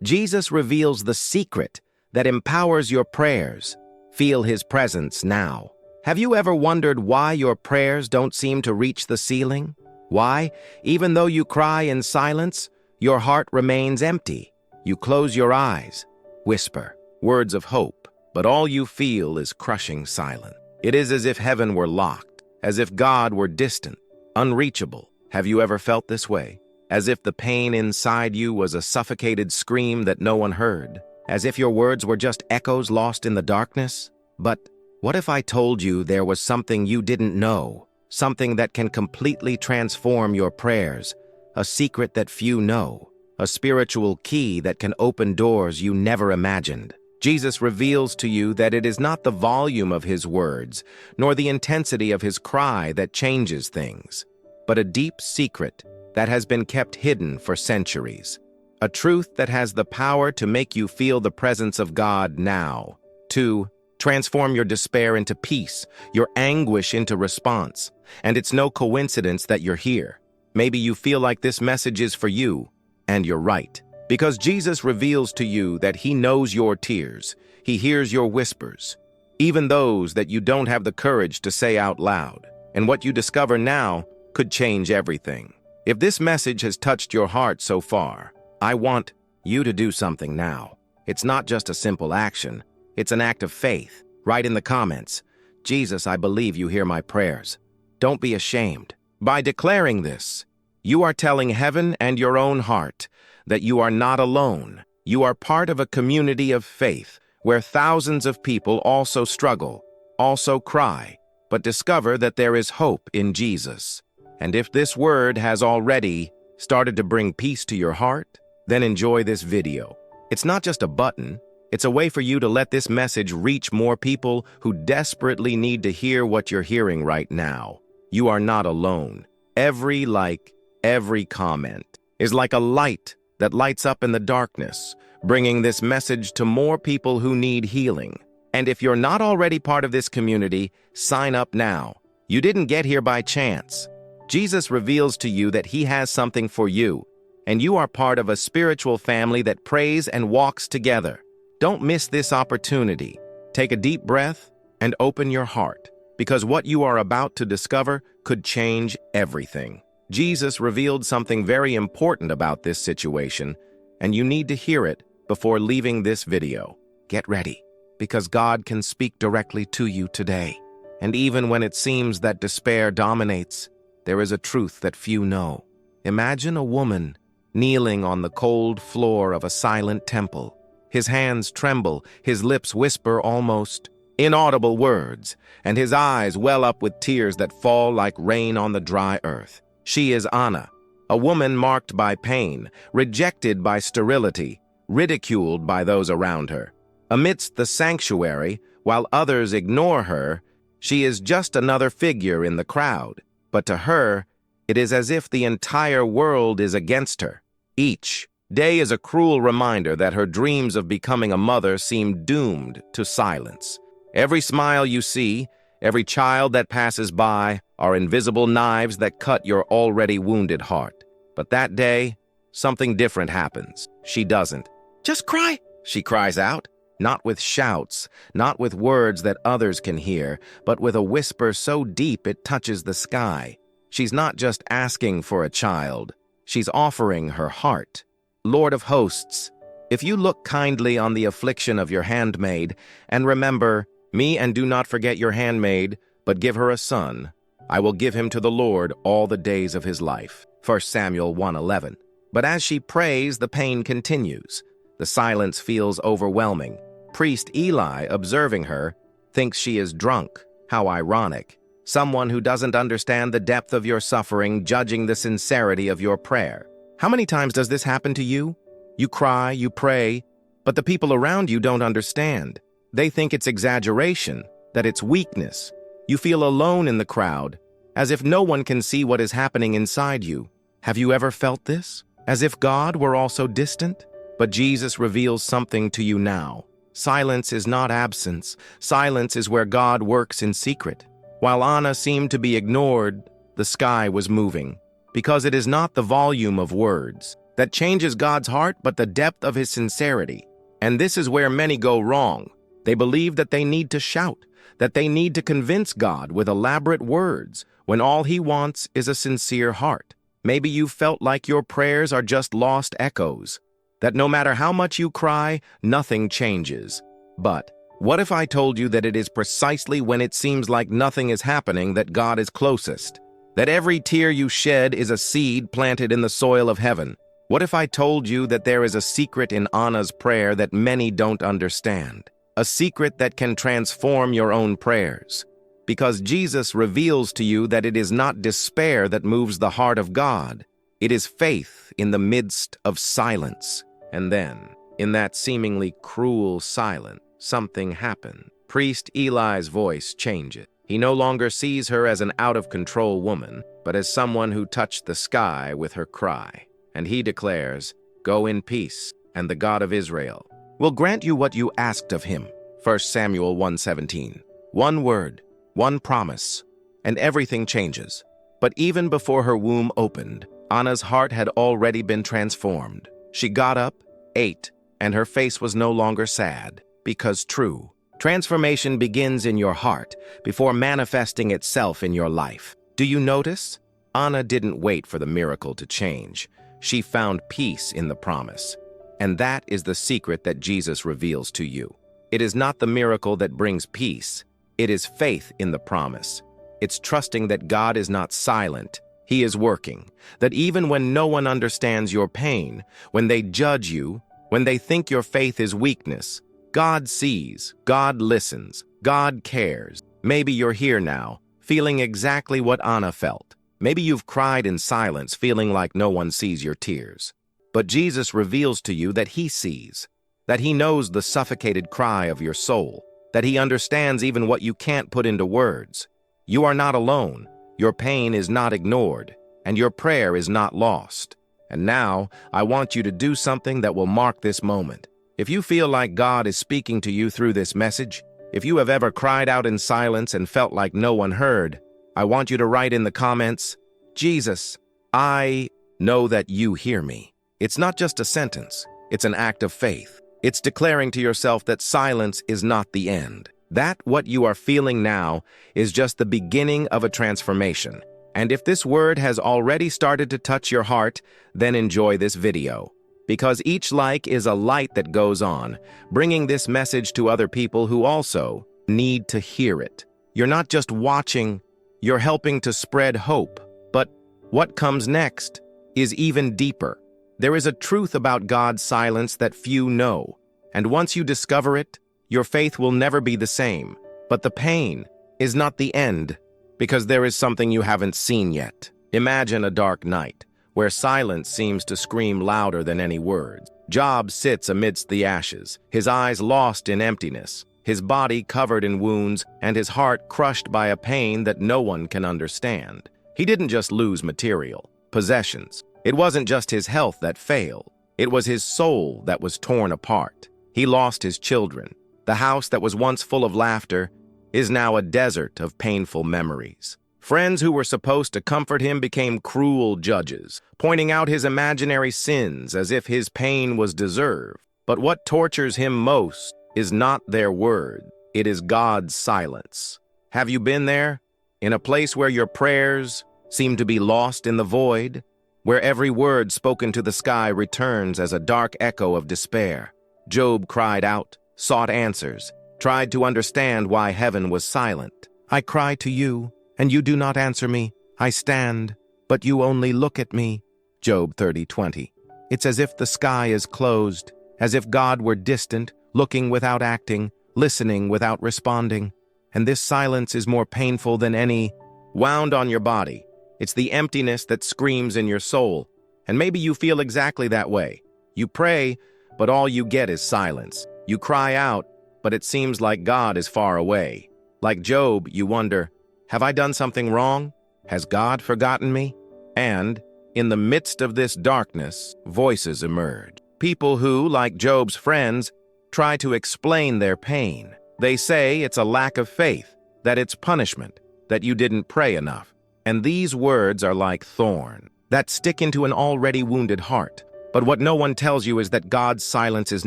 Jesus reveals the secret that empowers your prayers. Feel his presence now. Have you ever wondered why your prayers don't seem to reach the ceiling? Why, even though you cry in silence, your heart remains empty? You close your eyes, whisper words of hope, but all you feel is crushing silence. It is as if heaven were locked, as if God were distant, unreachable. Have you ever felt this way? As if the pain inside you was a suffocated scream that no one heard? As if your words were just echoes lost in the darkness? But what if I told you there was something you didn't know? Something that can completely transform your prayers, a secret that few know, a spiritual key that can open doors you never imagined. Jesus reveals to you that it is not the volume of his words, nor the intensity of his cry that changes things, but a deep secret that has been kept hidden for centuries. A truth that has the power to make you feel the presence of God now, to transform your despair into peace, your anguish into response. And it's no coincidence that you're here. Maybe you feel like this message is for you, and you're right. Because Jesus reveals to you that he knows your tears, he hears your whispers, even those that you don't have the courage to say out loud. And what you discover now could change everything. If this message has touched your heart so far, I want you to do something now. It's not just a simple action, it's an act of faith. Write in the comments, "Jesus, I believe you hear my prayers." Don't be ashamed. By declaring this, you are telling heaven and your own heart that you are not alone. You are part of a community of faith where thousands of people also struggle, also cry, but discover that there is hope in Jesus. And if this word has already started to bring peace to your heart, then enjoy this video. It's not just a button, it's a way for you to let this message reach more people who desperately need to hear what you're hearing right now. You are not alone. Every like, every comment is like a light that lights up in the darkness, bringing this message to more people who need healing. And if you're not already part of this community, sign up now. You didn't get here by chance. Jesus reveals to you that he has something for you, and you are part of a spiritual family that prays and walks together. Don't miss this opportunity. Take a deep breath and open your heart, because what you are about to discover could change everything. Jesus revealed something very important about this situation, and you need to hear it before leaving this video. Get ready, because God can speak directly to you today. And even when it seems that despair dominates, there is a truth that few know. Imagine a woman kneeling on the cold floor of a silent temple. His hands tremble, his lips whisper almost inaudible words, and his eyes well up with tears that fall like rain on the dry earth. She is Anna, a woman marked by pain, rejected by sterility, ridiculed by those around her. Amidst the sanctuary, while others ignore her, she is just another figure in the crowd. But to her, it is as if the entire world is against her. Each day is a cruel reminder that her dreams of becoming a mother seem doomed to silence. Every smile you see, every child that passes by, are invisible knives that cut your already wounded heart. But that day, something different happens. She doesn't. "Just cry," she cries out, not with shouts, not with words that others can hear, but with a whisper so deep it touches the sky. She's not just asking for a child, she's offering her heart. Lord of hosts, if you look kindly on the affliction of your handmaid, and remember me, and do not forget your handmaid, but give her a son, I will give him to the Lord all the days of his life. 1 Samuel 1:11. But as she prays, the pain continues. The silence feels overwhelming. Priest Eli, observing her, thinks she is drunk. How ironic. Someone who doesn't understand the depth of your suffering, judging the sincerity of your prayer. How many times does this happen to you? You cry, you pray, but the people around you don't understand. They think it's exaggeration, that it's weakness. You feel alone in the crowd, as if no one can see what is happening inside you. Have you ever felt this? As if God were also distant? But Jesus reveals something to you now. Silence is not absence. Silence is where God works in secret. While Anna seemed to be ignored, the sky was moving. Because it is not the volume of words, that changes God's heart, but the depth of his sincerity. And this is where many go wrong. They believe that they need to shout, that they need to convince God with elaborate words, when all he wants is a sincere heart. Maybe you felt like your prayers are just lost echoes, that no matter how much you cry, nothing changes. But what if I told you that it is precisely when it seems like nothing is happening that God is closest? That every tear you shed is a seed planted in the soil of heaven? What if I told you that there is a secret in Anna's prayer that many don't understand? A secret that can transform your own prayers. Because Jesus reveals to you that it is not despair that moves the heart of God. It is faith in the midst of silence. And then, in that seemingly cruel silence, something happened. Priest Eli's voice changes. He no longer sees her as an out-of-control woman, but as someone who touched the sky with her cry. And he declares, "Go in peace, and the God of Israel will grant you what you asked of him." 1 Samuel 1:17. One word, one promise, and everything changes. But even before her womb opened, Anna's heart had already been transformed. She got up, ate, and her face was no longer sad, because true transformation begins in your heart before manifesting itself in your life. Do you notice? Anna didn't wait for the miracle to change. She found peace in the promise. And that is the secret that Jesus reveals to you. It is not the miracle that brings peace. It is faith in the promise. It's trusting that God is not silent. He is working. That even when no one understands your pain, when they judge you, when they think your faith is weakness, God sees, God listens, God cares. Maybe you're here now, feeling exactly what Anna felt. Maybe you've cried in silence, feeling like no one sees your tears. But Jesus reveals to you that he sees, that he knows the suffocated cry of your soul, that he understands even what you can't put into words. You are not alone, your pain is not ignored, and your prayer is not lost. And now, I want you to do something that will mark this moment. If you feel like God is speaking to you through this message, if you have ever cried out in silence and felt like no one heard, I want you to write in the comments, "Jesus, I know that you hear me." It's not just a sentence, it's an act of faith. It's declaring to yourself that silence is not the end. That what you are feeling now is just the beginning of a transformation. And if this word has already started to touch your heart, then enjoy this video. Because each like is a light that goes on, bringing this message to other people who also need to hear it. You're not just watching, you're helping to spread hope. But what comes next is even deeper. There is a truth about God's silence that few know. And once you discover it, your faith will never be the same. But the pain is not the end, because there is something you haven't seen yet. Imagine a dark night, where silence seems to scream louder than any words. Job sits amidst the ashes, his eyes lost in emptiness, his body covered in wounds, and his heart crushed by a pain that no one can understand. He didn't just lose material, possessions. It wasn't just his health that failed. It was his soul that was torn apart. He lost his children. The house that was once full of laughter is now a desert of painful memories. Friends who were supposed to comfort him became cruel judges, pointing out his imaginary sins as if his pain was deserved. But what tortures him most is not their word, it is God's silence. Have you been there? In a place where your prayers seem to be lost in the void, where every word spoken to the sky returns as a dark echo of despair. Job cried out, sought answers, tried to understand why heaven was silent. "I cry to you, and you do not answer me. I stand, but you only look at me." Job 30:20. It's as if the sky is closed, as if God were distant, looking without acting, listening without responding. And this silence is more painful than any wound on your body. It's the emptiness that screams in your soul. And maybe you feel exactly that way. You pray, but all you get is silence. You cry out, but it seems like God is far away. Like Job, you wonder, have I done something wrong? Has God forgotten me? And in the midst of this darkness, voices emerge. People who, like Job's friends, try to explain their pain. They say it's a lack of faith, that it's punishment, that you didn't pray enough. And these words are like thorns that stick into an already wounded heart. But what no one tells you is that God's silence is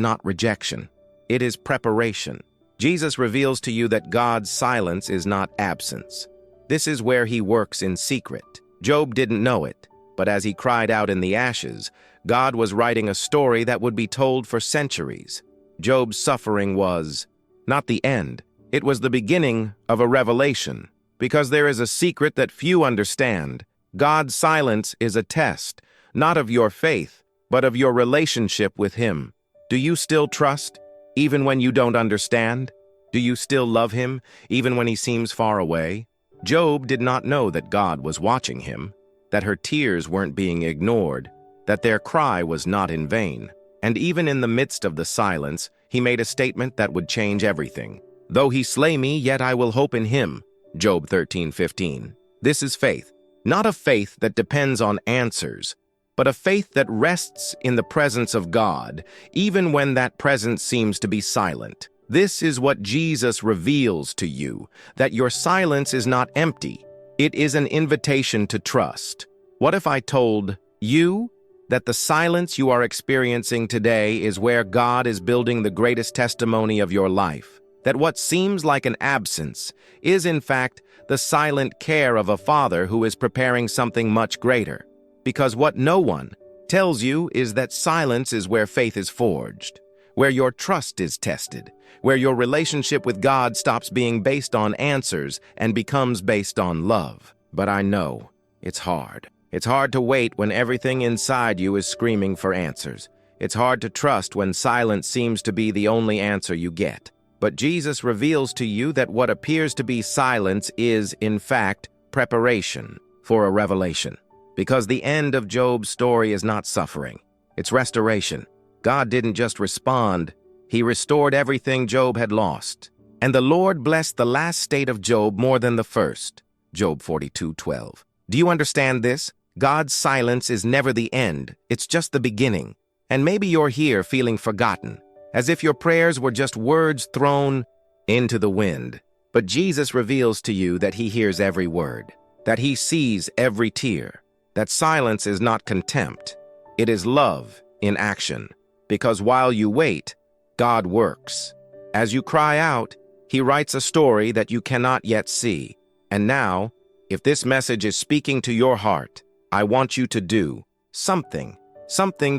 not rejection. It is preparation. Jesus reveals to you that God's silence is not absence. This is where he works in secret. Job didn't know it, but as he cried out in the ashes, God was writing a story that would be told for centuries. Job's suffering was not the end. It was the beginning of a revelation. Because there is a secret that few understand. God's silence is a test, not of your faith, but of your relationship with him. Do you still trust, even when you don't understand? Do you still love him, even when he seems far away? Job did not know that God was watching him, that her tears weren't being ignored, that their cry was not in vain. And even in the midst of the silence, he made a statement that would change everything. Though he slay me, yet I will hope in him. Job 13:15. This is faith, not a faith that depends on answers, but a faith that rests in the presence of God, even when that presence seems to be silent. This is what Jesus reveals to you, that your silence is not empty. It is an invitation to trust. What if I told you that the silence you are experiencing today is where God is building the greatest testimony of your life? That what seems like an absence is, in fact, the silent care of a father who is preparing something much greater. Because what no one tells you is that silence is where faith is forged, where your trust is tested, where your relationship with God stops being based on answers and becomes based on love. But I know it's hard. It's hard to wait when everything inside you is screaming for answers. It's hard to trust when silence seems to be the only answer you get. But Jesus reveals to you that what appears to be silence is, in fact, preparation for a revelation. Because the end of Job's story is not suffering, it's restoration. God didn't just respond, he restored everything Job had lost. And the Lord blessed the last state of Job more than the first. Job 42:12. Do you understand this? God's silence is never the end, it's just the beginning. And maybe you're here feeling forgotten, as if your prayers were just words thrown into the wind. But Jesus reveals to you that he hears every word, that he sees every tear, that silence is not contempt, it is love in action. Because while you wait, God works. As you cry out, he writes a story that you cannot yet see. And now, if this message is speaking to your heart, I want you to do something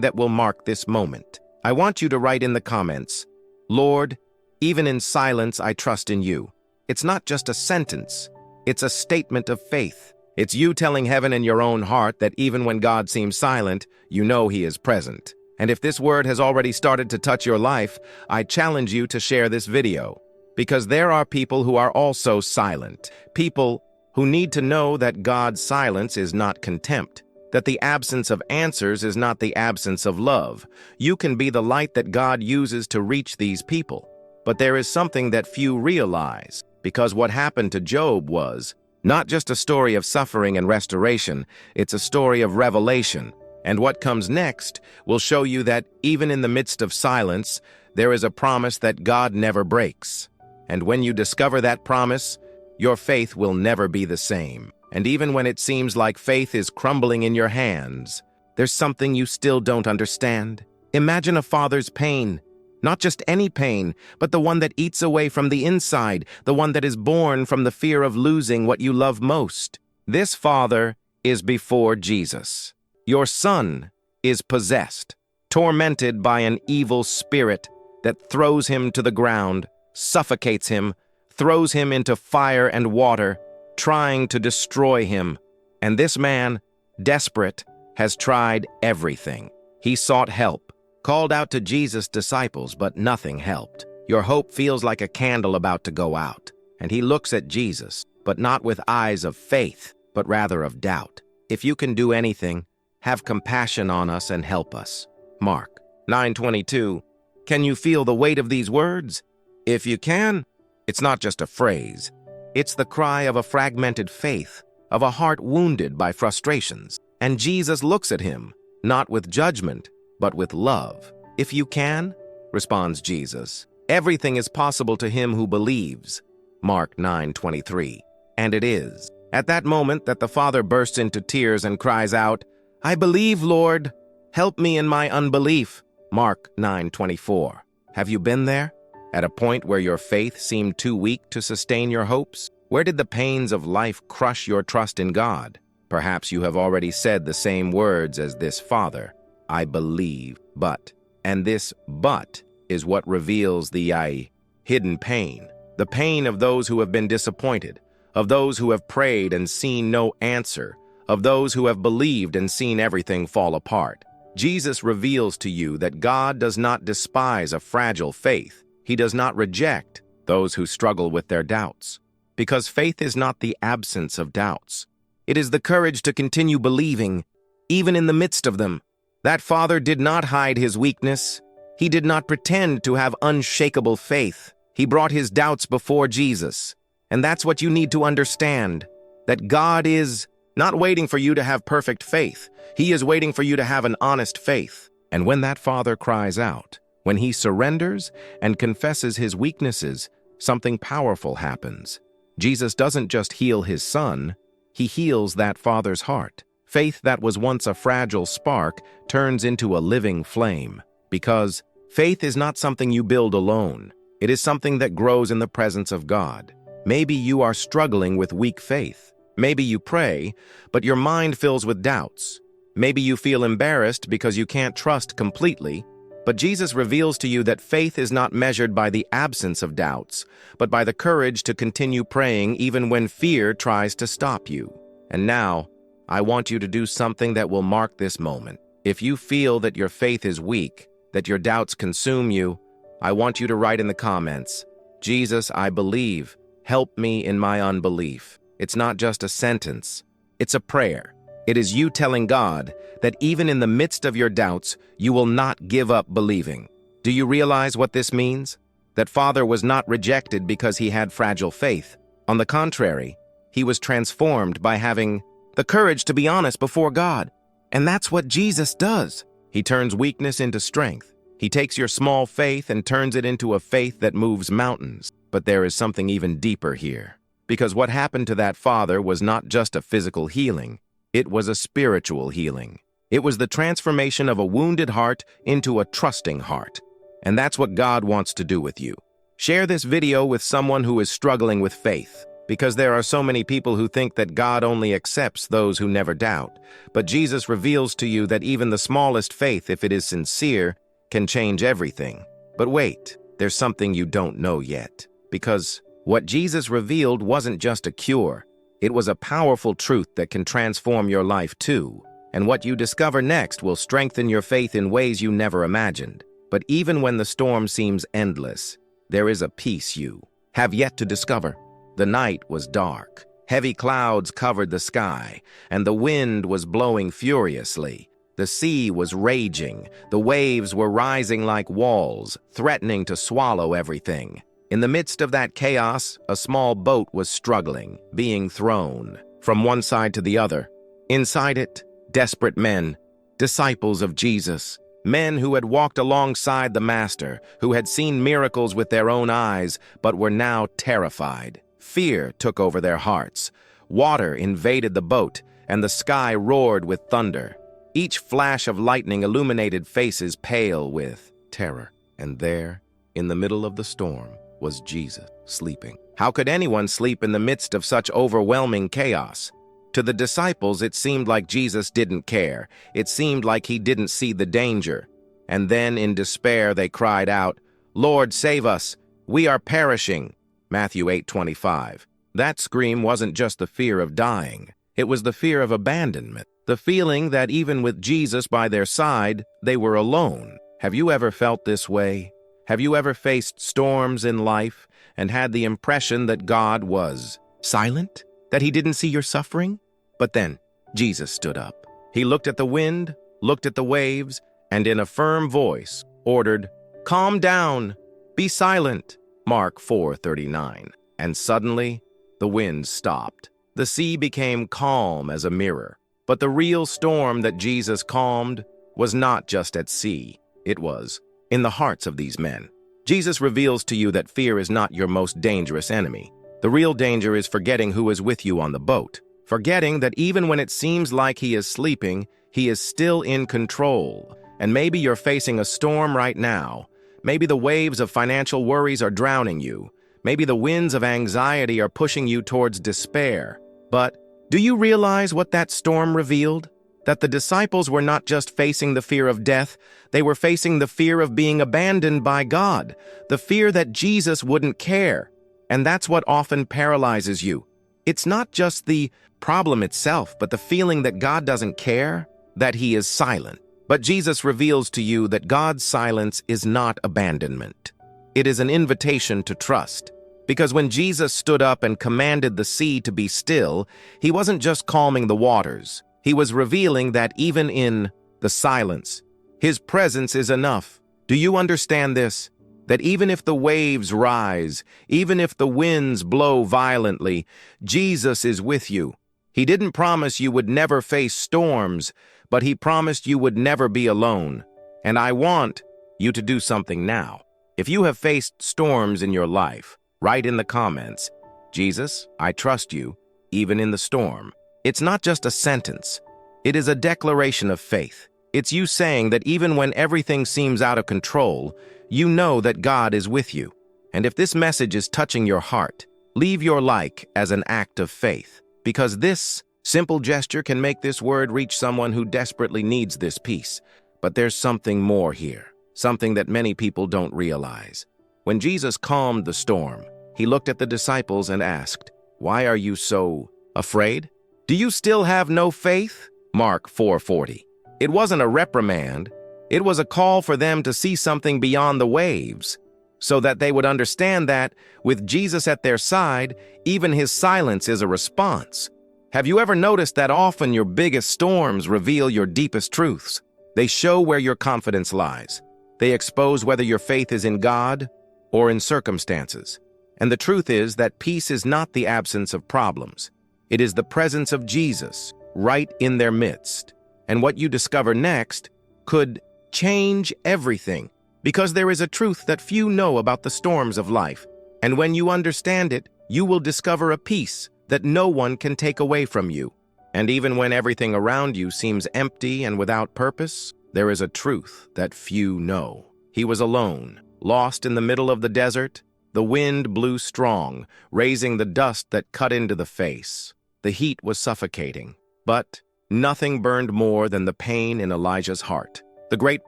that will mark this moment. I want you to write in the comments, Lord, even in silence, I trust in you. It's not just a sentence. It's a statement of faith. It's you telling heaven in your own heart that even when God seems silent, you know he is present. And if this word has already started to touch your life, I challenge you to share this video. Because there are people who are also silent. People who need to know that God's silence is not contempt. That the absence of answers is not the absence of love. You can be the light that God uses to reach these people. But there is something that few realize, because what happened to Job was not just a story of suffering and restoration, it's a story of revelation. And what comes next will show you that even in the midst of silence, there is a promise that God never breaks. And when you discover that promise, your faith will never be the same. And even when it seems like faith is crumbling in your hands, there's something you still don't understand. Imagine a father's pain. Not just any pain, but the one that eats away from the inside, the one that is born from the fear of losing what you love most. This father is before Jesus. Your son is possessed, tormented by an evil spirit that throws him to the ground, suffocates him, throws him into fire and water, trying to destroy him. And this man, desperate, has tried everything. He sought help, called out to Jesus' disciples, but nothing helped. Your hope feels like a candle about to go out. And he looks at Jesus, but not with eyes of faith, but rather of doubt. If you can do anything, have compassion on us and help us. Mark 9:22. Can you feel the weight of these words? If you can, it's not just a phrase. It's the cry of a fragmented faith, of a heart wounded by frustrations. And Jesus looks at him, not with judgment, but with love. If you can, responds Jesus, everything is possible to him who believes. Mark 9:23. And it is. At that moment that the father bursts into tears and cries out, I believe, Lord. Help me in my unbelief. Mark 9:24. Have you been there? At a point where your faith seemed too weak to sustain your hopes? Where did the pains of life crush your trust in God? Perhaps you have already said the same words as this father. I believe, but. And this but is what reveals the hidden pain. The pain of those who have been disappointed, of those who have prayed and seen no answer, of those who have believed and seen everything fall apart. Jesus reveals to you that God does not despise a fragile faith. He does not reject those who struggle with their doubts. Because faith is not the absence of doubts. It is the courage to continue believing, even in the midst of them. That father did not hide his weakness. He did not pretend to have unshakable faith. He brought his doubts before Jesus. And that's what you need to understand, that God is not waiting for you to have perfect faith. He is waiting for you to have an honest faith. And when that father cries out, when he surrenders and confesses his weaknesses, something powerful happens. Jesus doesn't just heal his son, he heals that father's heart. Faith that was once a fragile spark turns into a living flame. Because faith is not something you build alone. It is something that grows in the presence of God. Maybe you are struggling with weak faith. Maybe you pray, but your mind fills with doubts. Maybe you feel embarrassed because you can't trust completely. But Jesus reveals to you that faith is not measured by the absence of doubts, but by the courage to continue praying even when fear tries to stop you. And now, I want you to do something that will mark this moment. If you feel that your faith is weak, that your doubts consume you, I want you to write in the comments, Jesus, I believe. Help me in my unbelief. It's not just a sentence. It's a prayer. It is you telling God that even in the midst of your doubts, you will not give up believing. Do you realize what this means? That Father was not rejected because he had fragile faith. On the contrary, he was transformed by having the courage to be honest before God. And that's what Jesus does. He turns weakness into strength. He takes your small faith and turns it into a faith that moves mountains. But there is something even deeper here. Because what happened to that father was not just a physical healing. It was a spiritual healing. It was the transformation of a wounded heart into a trusting heart. And that's what God wants to do with you. Share this video with someone who is struggling with faith, because there are so many people who think that God only accepts those who never doubt. But Jesus reveals to you that even the smallest faith, if it is sincere, can change everything. But wait, there's something you don't know yet. Because what Jesus revealed wasn't just a cure. It was a powerful truth that can transform your life too. And what you discover next will strengthen your faith in ways you never imagined. But even when the storm seems endless, there is a peace you have yet to discover. The night was dark. Heavy clouds covered the sky, and the wind was blowing furiously. The sea was raging. The waves were rising like walls, threatening to swallow everything. In the midst of that chaos, a small boat was struggling, being thrown from one side to the other. Inside it, desperate men, disciples of Jesus, men who had walked alongside the Master, who had seen miracles with their own eyes, but were now terrified. Fear took over their hearts. Water invaded the boat, and the sky roared with thunder. Each flash of lightning illuminated faces pale with terror. And there, in the middle of the storm, was Jesus sleeping. How could anyone sleep in the midst of such overwhelming chaos? To the disciples, it seemed like Jesus didn't care. It seemed like he didn't see the danger. And then, in despair, they cried out, "Lord, save us! We are perishing!" Matthew 8:25. That scream wasn't just the fear of dying. It was the fear of abandonment. The feeling that even with Jesus by their side, they were alone. Have you ever felt this way? Have you ever faced storms in life and had the impression that God was silent? That he didn't see your suffering? But then, Jesus stood up. He looked at the wind, looked at the waves, and in a firm voice ordered, "Calm down, be silent." Mark 4:39. And suddenly, the wind stopped. The sea became calm as a mirror. But the real storm that Jesus calmed was not just at sea. It was in the hearts of these men. Jesus reveals to you that fear is not your most dangerous enemy. The real danger is forgetting who is with you on the boat. Forgetting that even when it seems like he is sleeping, He is still in control. And maybe you're facing a storm right now. Maybe the waves of financial worries are drowning you. Maybe the winds of anxiety are pushing you towards despair. But do you realize what that storm revealed? That the disciples were not just facing the fear of death, they were facing the fear of being abandoned by God, the fear that Jesus wouldn't care. And that's what often paralyzes you. It's not just the problem itself, but the feeling that God doesn't care, that He is silent. But Jesus reveals to you that God's silence is not abandonment. It is an invitation to trust. Because when Jesus stood up and commanded the sea to be still, He wasn't just calming the waters. He was revealing that even in the silence, His presence is enough. Do you understand this? That even if the waves rise, even if the winds blow violently, Jesus is with you. He didn't promise you would never face storms, but He promised you would never be alone. And I want you to do something now. If you have faced storms in your life, write in the comments, "Jesus, I trust you, even in the storm." It's not just a sentence. It is a declaration of faith. It's you saying that even when everything seems out of control, you know that God is with you. And if this message is touching your heart, leave your like as an act of faith, because this simple gesture can make this word reach someone who desperately needs this peace. But there's something more here, something that many people don't realize. When Jesus calmed the storm, He looked at the disciples and asked, "Why are you so afraid? Do you still have no faith?" Mark 4:40. It wasn't a reprimand. It was a call for them to see something beyond the waves, so that they would understand that, with Jesus at their side, even His silence is a response. Have you ever noticed that often your biggest storms reveal your deepest truths? They show where your confidence lies. They expose whether your faith is in God or in circumstances. And the truth is that peace is not the absence of problems. It is the presence of Jesus right in their midst. And what you discover next could change everything, because there is a truth that few know about the storms of life. And when you understand it, you will discover a peace that no one can take away from you. And even when everything around you seems empty and without purpose, there is a truth that few know. He was alone, lost in the middle of the desert. The wind blew strong, raising the dust that cut into the face. The heat was suffocating, but nothing burned more than the pain in Elijah's heart. The great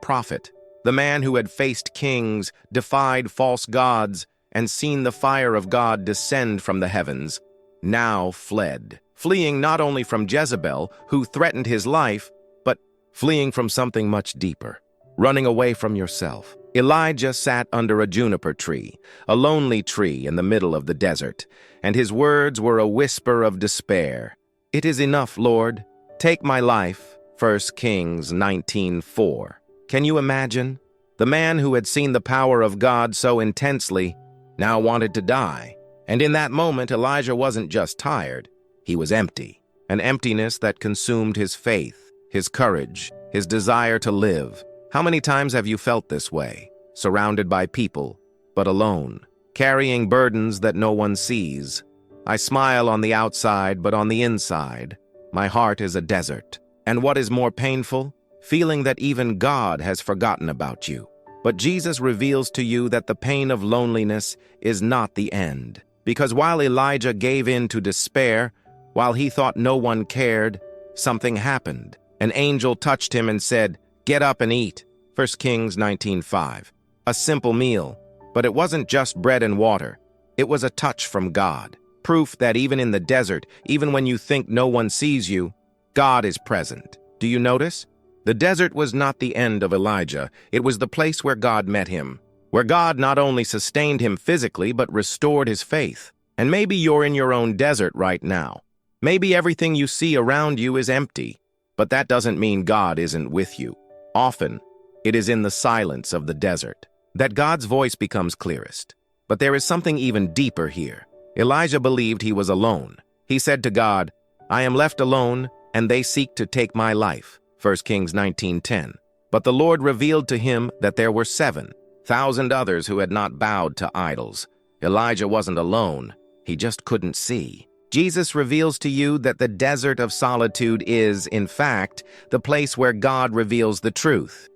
prophet, the man who had faced kings, defied false gods, and seen the fire of God descend from the heavens, now fled, fleeing not only from Jezebel, who threatened his life, but fleeing from something much deeper, running away from yourself. Elijah sat under a juniper tree, a lonely tree in the middle of the desert, and his words were a whisper of despair. "It is enough, Lord. Take my life." 1 Kings 19:4. Can you imagine? The man who had seen the power of God so intensely now wanted to die. And in that moment, Elijah wasn't just tired. He was empty. An emptiness that consumed his faith, his courage, his desire to live. How many times have you felt this way? Surrounded by people, but alone, carrying burdens that no one sees. I smile on the outside, but on the inside, my heart is a desert. And what is more painful? Feeling that even God has forgotten about you. But Jesus reveals to you that the pain of loneliness is not the end. Because while Elijah gave in to despair, while he thought no one cared, something happened. An angel touched him and said, "Get up and eat." 1 Kings 19:5. A simple meal, but it wasn't just bread and water. It was a touch from God. Proof that even in the desert, even when you think no one sees you, God is present. Do you notice? The desert was not the end of Elijah. It was the place where God met him, where God not only sustained him physically, but restored his faith. And maybe you're in your own desert right now. Maybe everything you see around you is empty, but that doesn't mean God isn't with you. Often, it is in the silence of the desert that God's voice becomes clearest. But there is something even deeper here. Elijah believed he was alone. He said to God, "I am left alone, and they seek to take my life." 1 Kings 19:10. But the Lord revealed to him that there were 7,000 others who had not bowed to idols. Elijah wasn't alone. He just couldn't see. Jesus reveals to you that the desert of solitude is, in fact, the place where God reveals the truth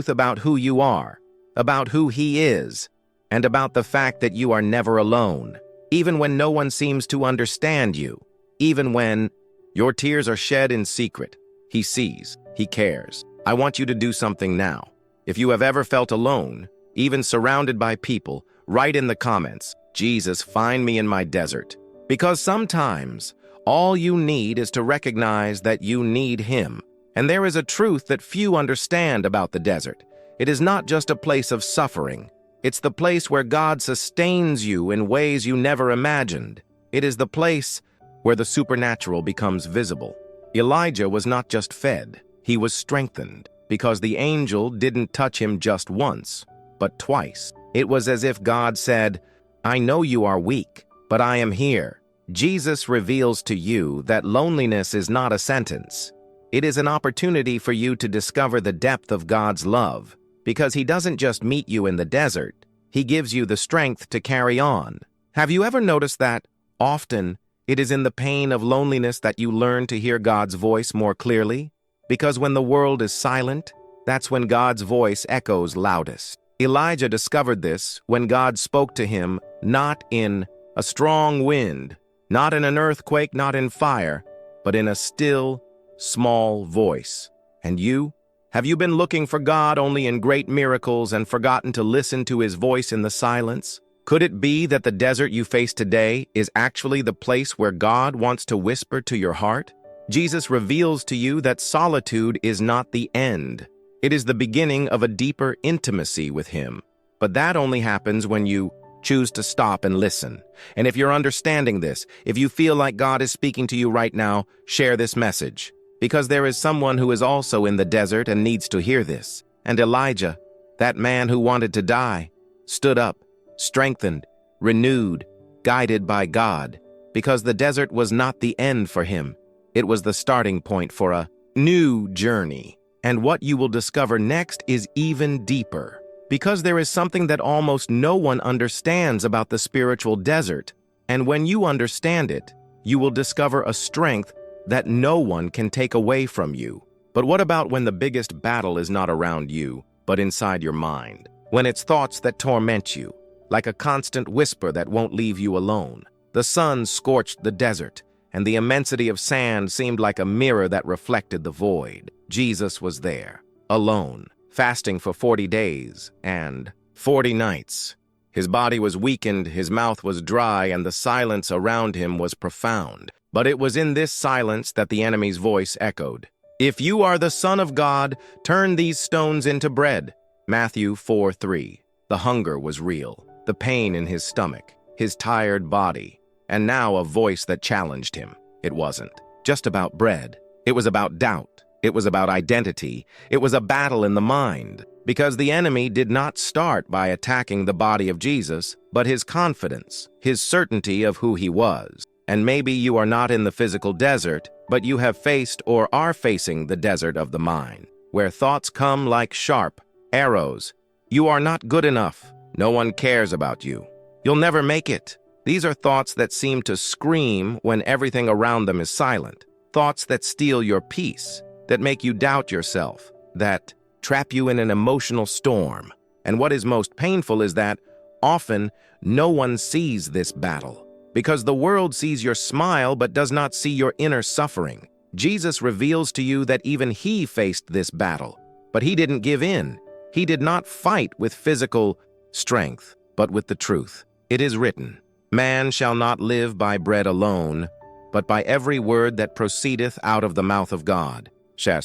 about who you are, about who He is, and about the fact that you are never alone, even when no one seems to understand you, even when your tears are shed in secret. He sees, He cares. I want you to do something now. If you have ever felt alone, even surrounded by people, write in the comments, "Jesus, find me in my desert." Because sometimes, all you need is to recognize that you need Him. And there is a truth that few understand about the desert. It is not just a place of suffering. It's the place where God sustains you in ways you never imagined. It is the place where the supernatural becomes visible. Elijah was not just fed, he was strengthened, because the angel didn't touch him just once, but twice. It was as if God said, "I know you are weak, but I am here." Jesus reveals to you that loneliness is not a sentence. It is an opportunity for you to discover the depth of God's love, because He doesn't just meet you in the desert, He gives you the strength to carry on. Have you ever noticed that, often, it is in the pain of loneliness that you learn to hear God's voice more clearly? Because when the world is silent, that's when God's voice echoes loudest. Elijah discovered this when God spoke to him not in a strong wind, not in an earthquake, not in fire, but in a still, small voice. And you? Have you been looking for God only in great miracles and forgotten to listen to His voice in the silence? Could it be that the desert you face today is actually the place where God wants to whisper to your heart? Jesus reveals to you that solitude is not the end. It is the beginning of a deeper intimacy with Him. But that only happens when you choose to stop and listen. And if you're understanding this, if you feel like God is speaking to you right now, share this message. Because there is someone who is also in the desert and needs to hear this. And Elijah, that man who wanted to die, stood up, strengthened, renewed, guided by God, because the desert was not the end for him. It was the starting point for a new journey. And what you will discover next is even deeper, because there is something that almost no one understands about the spiritual desert. And when you understand it, you will discover a strength that no one can take away from you. But what about when the biggest battle is not around you, but inside your mind? When it's thoughts that torment you, like a constant whisper that won't leave you alone. The sun scorched the desert, and the immensity of sand seemed like a mirror that reflected the void. Jesus was there, alone, fasting for 40 days and 40 nights. His body was weakened, his mouth was dry, and the silence around him was profound. But it was in this silence that the enemy's voice echoed. "If you are the Son of God, turn these stones into bread." Matthew 4:3. The hunger was real, the pain in his stomach, his tired body, and now a voice that challenged him. It wasn't just about bread. It was about doubt. It was about identity. It was a battle in the mind, because the enemy did not start by attacking the body of Jesus, but his confidence, his certainty of who he was. And maybe you are not in the physical desert, but you have faced or are facing the desert of the mind, where thoughts come like sharp arrows. You are not good enough. No one cares about you. You'll never make it. These are thoughts that seem to scream when everything around them is silent. Thoughts that steal your peace, that make you doubt yourself, that trap you in an emotional storm. And what is most painful is that often no one sees this battle, because the world sees your smile but does not see your inner suffering. Jesus reveals to you that even he faced this battle, but he didn't give in. He did not fight with physical strength, but with the truth. It is written, "Man shall not live by bread alone, but by every word that proceedeth out of the mouth of God."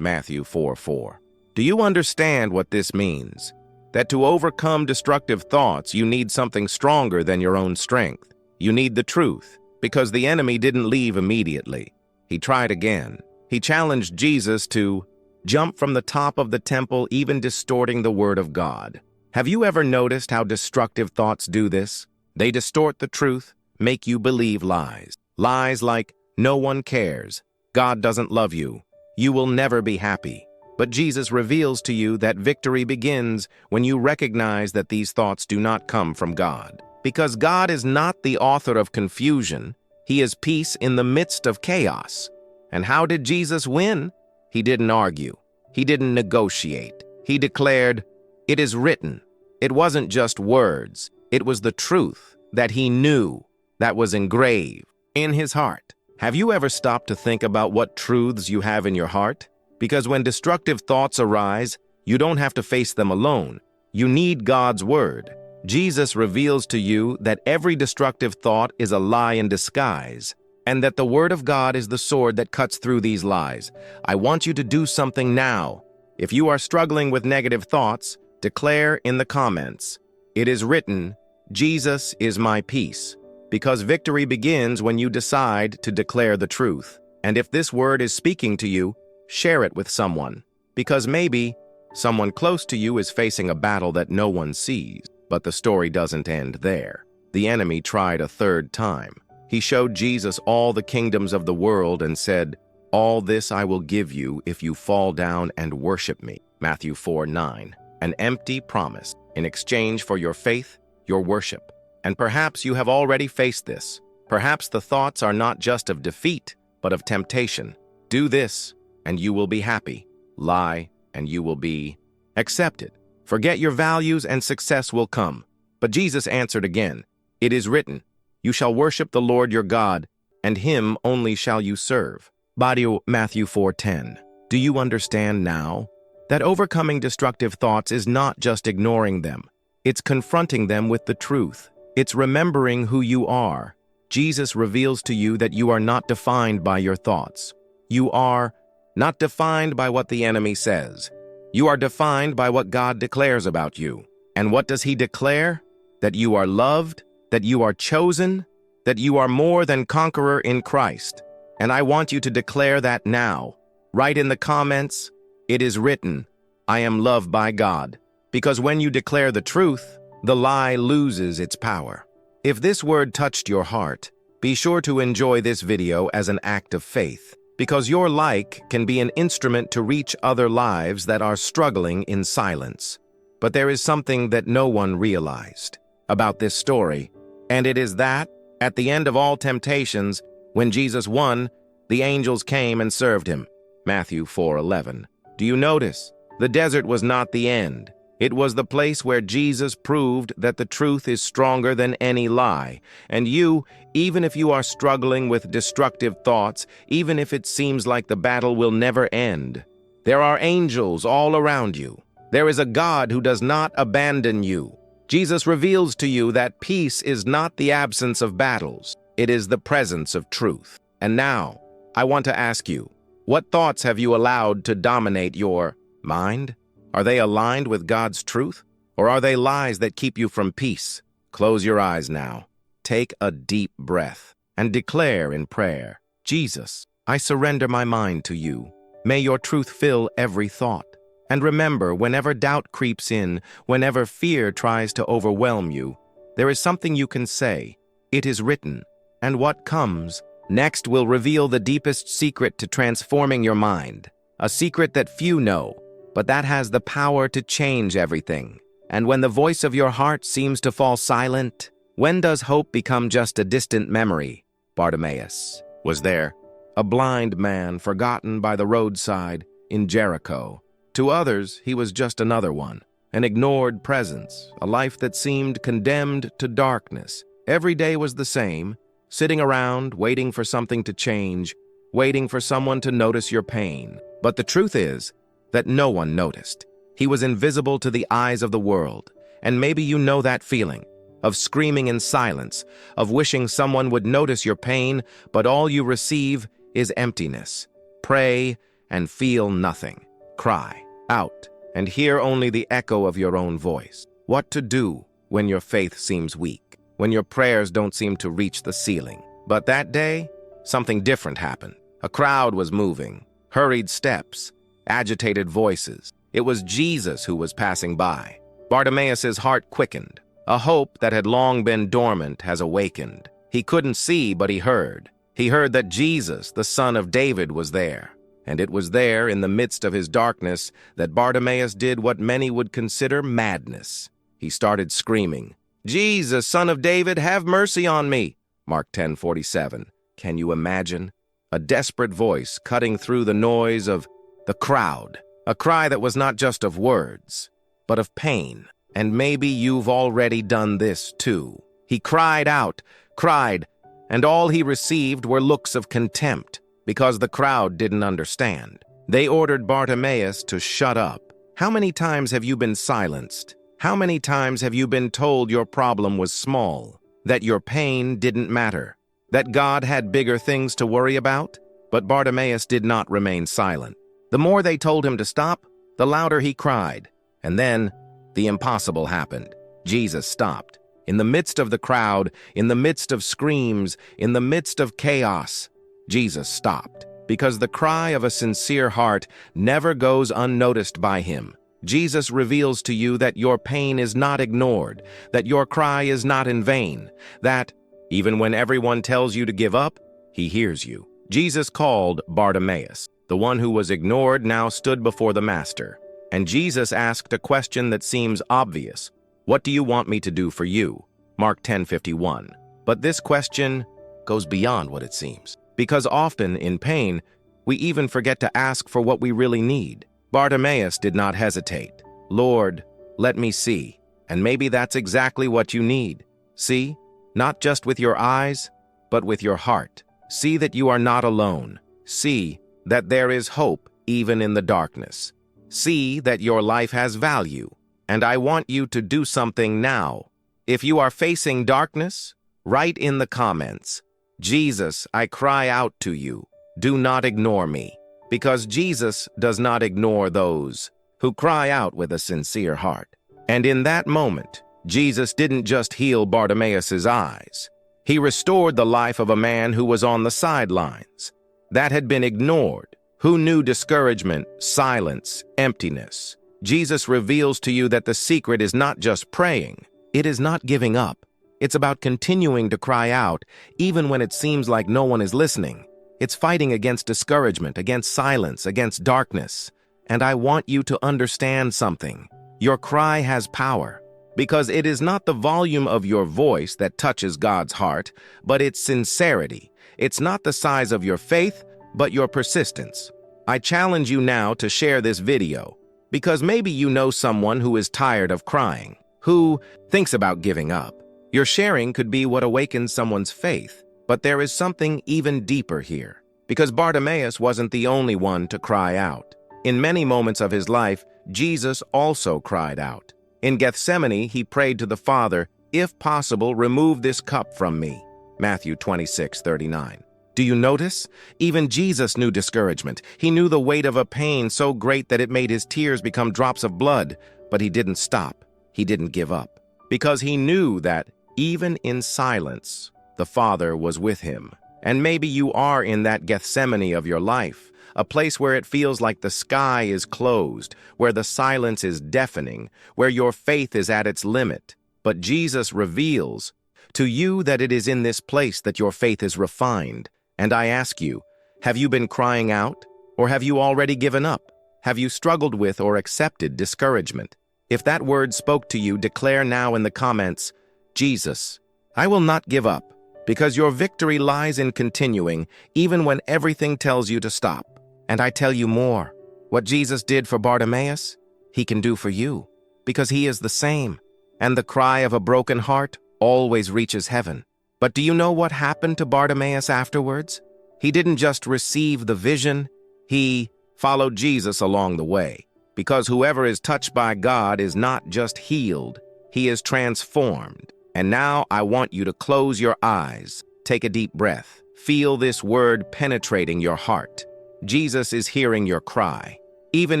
Matthew 4:4. Do you understand what this means? That to overcome destructive thoughts, you need something stronger than your own strength. You need the truth, because the enemy didn't leave immediately. He tried again. He challenged Jesus to jump from the top of the temple, even distorting the word of God. Have you ever noticed how destructive thoughts do this? They distort the truth, make you believe lies. Lies like, no one cares, God doesn't love you, you will never be happy. But Jesus reveals to you that victory begins when you recognize that these thoughts do not come from God. Because God is not the author of confusion, He is peace in the midst of chaos. And how did Jesus win? He didn't argue. He didn't negotiate. He declared, "It is written." It wasn't just words. It was the truth that he knew, that was engraved in his heart. Have you ever stopped to think about what truths you have in your heart? Because when destructive thoughts arise, you don't have to face them alone. You need God's word. Jesus reveals to you that every destructive thought is a lie in disguise, and that the word of God is the sword that cuts through these lies. I want you to do something now. If you are struggling with negative thoughts, declare in the comments, "It is written, Jesus is my peace." Because victory begins when you decide to declare the truth. And if this word is speaking to you, share it with someone. Because maybe someone close to you is facing a battle that no one sees. But the story doesn't end there. The enemy tried a third time. He showed Jesus all the kingdoms of the world and said, "All this I will give you if you fall down and worship me." Matthew 4:9. An empty promise in exchange for your faith, your worship. And perhaps you have already faced this. Perhaps the thoughts are not just of defeat, but of temptation. Do this, and you will be happy. Lie, and you will be accepted. Forget your values, and success will come. But Jesus answered again, "It is written, you shall worship the Lord your God, and him only shall you serve." Matthew 4:10. Do you understand now that overcoming destructive thoughts is not just ignoring them? It's confronting them with the truth. It's remembering who you are. Jesus reveals to you that you are not defined by your thoughts. You are not defined by what the enemy says. You are defined by what God declares about you. And what does he declare? That you are loved, that you are chosen, that you are more than conqueror in Christ. And I want you to declare that now. Write in the comments, "It is written, I am loved by God." Because when you declare the truth, the lie loses its power. If this word touched your heart, be sure to enjoy this video as an act of faith, because your like can be an instrument to reach other lives that are struggling in silence. But there is something that no one realized about this story, and it is that, at the end of all temptations, when Jesus won, the angels came and served him. Matthew 4:11. Do you notice? The desert was not the end. It was the place where Jesus proved that the truth is stronger than any lie. And you, even if you are struggling with destructive thoughts, even if it seems like the battle will never end, there are angels all around you. There is a God who does not abandon you. Jesus reveals to you that peace is not the absence of battles. It is the presence of truth. And now, I want to ask you, what thoughts have you allowed to dominate your mind? Are they aligned with God's truth? Or are they lies that keep you from peace? Close your eyes now. Take a deep breath and declare in prayer, "Jesus, I surrender my mind to you. May your truth fill every thought." And remember, whenever doubt creeps in, whenever fear tries to overwhelm you, there is something you can say. It is written. And what comes next will reveal the deepest secret to transforming your mind. A secret that few know, but that has the power to change everything. And when the voice of your heart seems to fall silent, when does hope become just a distant memory? Bartimaeus was there, a blind man forgotten by the roadside in Jericho. To others, he was just another one, an ignored presence, a life that seemed condemned to darkness. Every day was the same, sitting around, waiting for something to change, waiting for someone to notice your pain. But the truth is that no one noticed. He was invisible to the eyes of the world. And maybe you know that feeling of screaming in silence, of wishing someone would notice your pain, but all you receive is emptiness. Pray and feel nothing. Cry out and hear only the echo of your own voice. What to do when your faith seems weak, when your prayers don't seem to reach the ceiling. But that day, something different happened. A crowd was moving, hurried steps, agitated voices. It was Jesus who was passing by. Bartimaeus' heart quickened. A hope that had long been dormant has awakened. He couldn't see, but he heard. He heard that Jesus, the Son of David, was there. And it was there, in the midst of his darkness, that Bartimaeus did what many would consider madness. He started screaming, "Jesus, Son of David, have mercy on me." Mark 10:47. Can you imagine? A desperate voice cutting through the noise of the crowd. A cry that was not just of words, but of pain. And maybe you've already done this too. He cried out, cried, and all he received were looks of contempt, because the crowd didn't understand. They ordered Bartimaeus to shut up. How many times have you been silenced? How many times have you been told your problem was small, that your pain didn't matter, that God had bigger things to worry about? But Bartimaeus did not remain silent. The more they told him to stop, the louder he cried. And then the impossible happened. Jesus stopped. In the midst of the crowd, in the midst of screams, in the midst of chaos, Jesus stopped. Because the cry of a sincere heart never goes unnoticed by him. Jesus reveals to you that your pain is not ignored, that your cry is not in vain, that even when everyone tells you to give up, he hears you. Jesus called Bartimaeus. The one who was ignored now stood before the Master. And Jesus asked a question that seems obvious. What do you want me to do for you? Mark 10:51. But this question goes beyond what it seems. Because often, in pain, we even forget to ask for what we really need. Bartimaeus did not hesitate. Lord, let me see. And maybe that's exactly what you need. See, not just with your eyes, but with your heart. See that you are not alone. See that there is hope even in the darkness. See that your life has value. And I want you to do something now. If you are facing darkness, write in the comments, Jesus, I cry out to you. Do not ignore me. Because Jesus does not ignore those who cry out with a sincere heart. And in that moment, Jesus didn't just heal Bartimaeus' eyes. He restored the life of a man who was on the sidelines, that had been ignored, who knew discouragement, silence, emptiness. Jesus reveals to you that the secret is not just praying. It is not giving up. It's about continuing to cry out, even when it seems like no one is listening. It's fighting against discouragement, against silence, against darkness. And I want you to understand something. Your cry has power, because it is not the volume of your voice that touches God's heart, but its sincerity. It's not the size of your faith, but your persistence. I challenge you now to share this video, because maybe you know someone who is tired of crying, who thinks about giving up. Your sharing could be what awakens someone's faith, but there is something even deeper here, because Bartimaeus wasn't the only one to cry out. In many moments of his life, Jesus also cried out. In Gethsemane, he prayed to the Father, if possible, remove this cup from me. Matthew 26:39. Do you notice? Even Jesus knew discouragement. He knew the weight of a pain so great that it made his tears become drops of blood, but he didn't stop. He didn't give up, because he knew that even in silence, the Father was with him. And maybe you are in that Gethsemane of your life, a place where it feels like the sky is closed, where the silence is deafening, where your faith is at its limit. But Jesus reveals to you that it is in this place that your faith is refined. And I ask you, have you been crying out, or have you already given up? Have you struggled with or accepted discouragement? If that word spoke to you, declare now in the comments, Jesus, I will not give up, because your victory lies in continuing, even when everything tells you to stop. And I tell you more, what Jesus did for Bartimaeus, he can do for you, because he is the same. And the cry of a broken heart always reaches heaven. But do you know what happened to Bartimaeus afterwards? He didn't just receive the vision, he followed Jesus along the way. Because whoever is touched by God is not just healed, he is transformed. And now I want you to close your eyes, take a deep breath, feel this word penetrating your heart. Jesus is hearing your cry. Even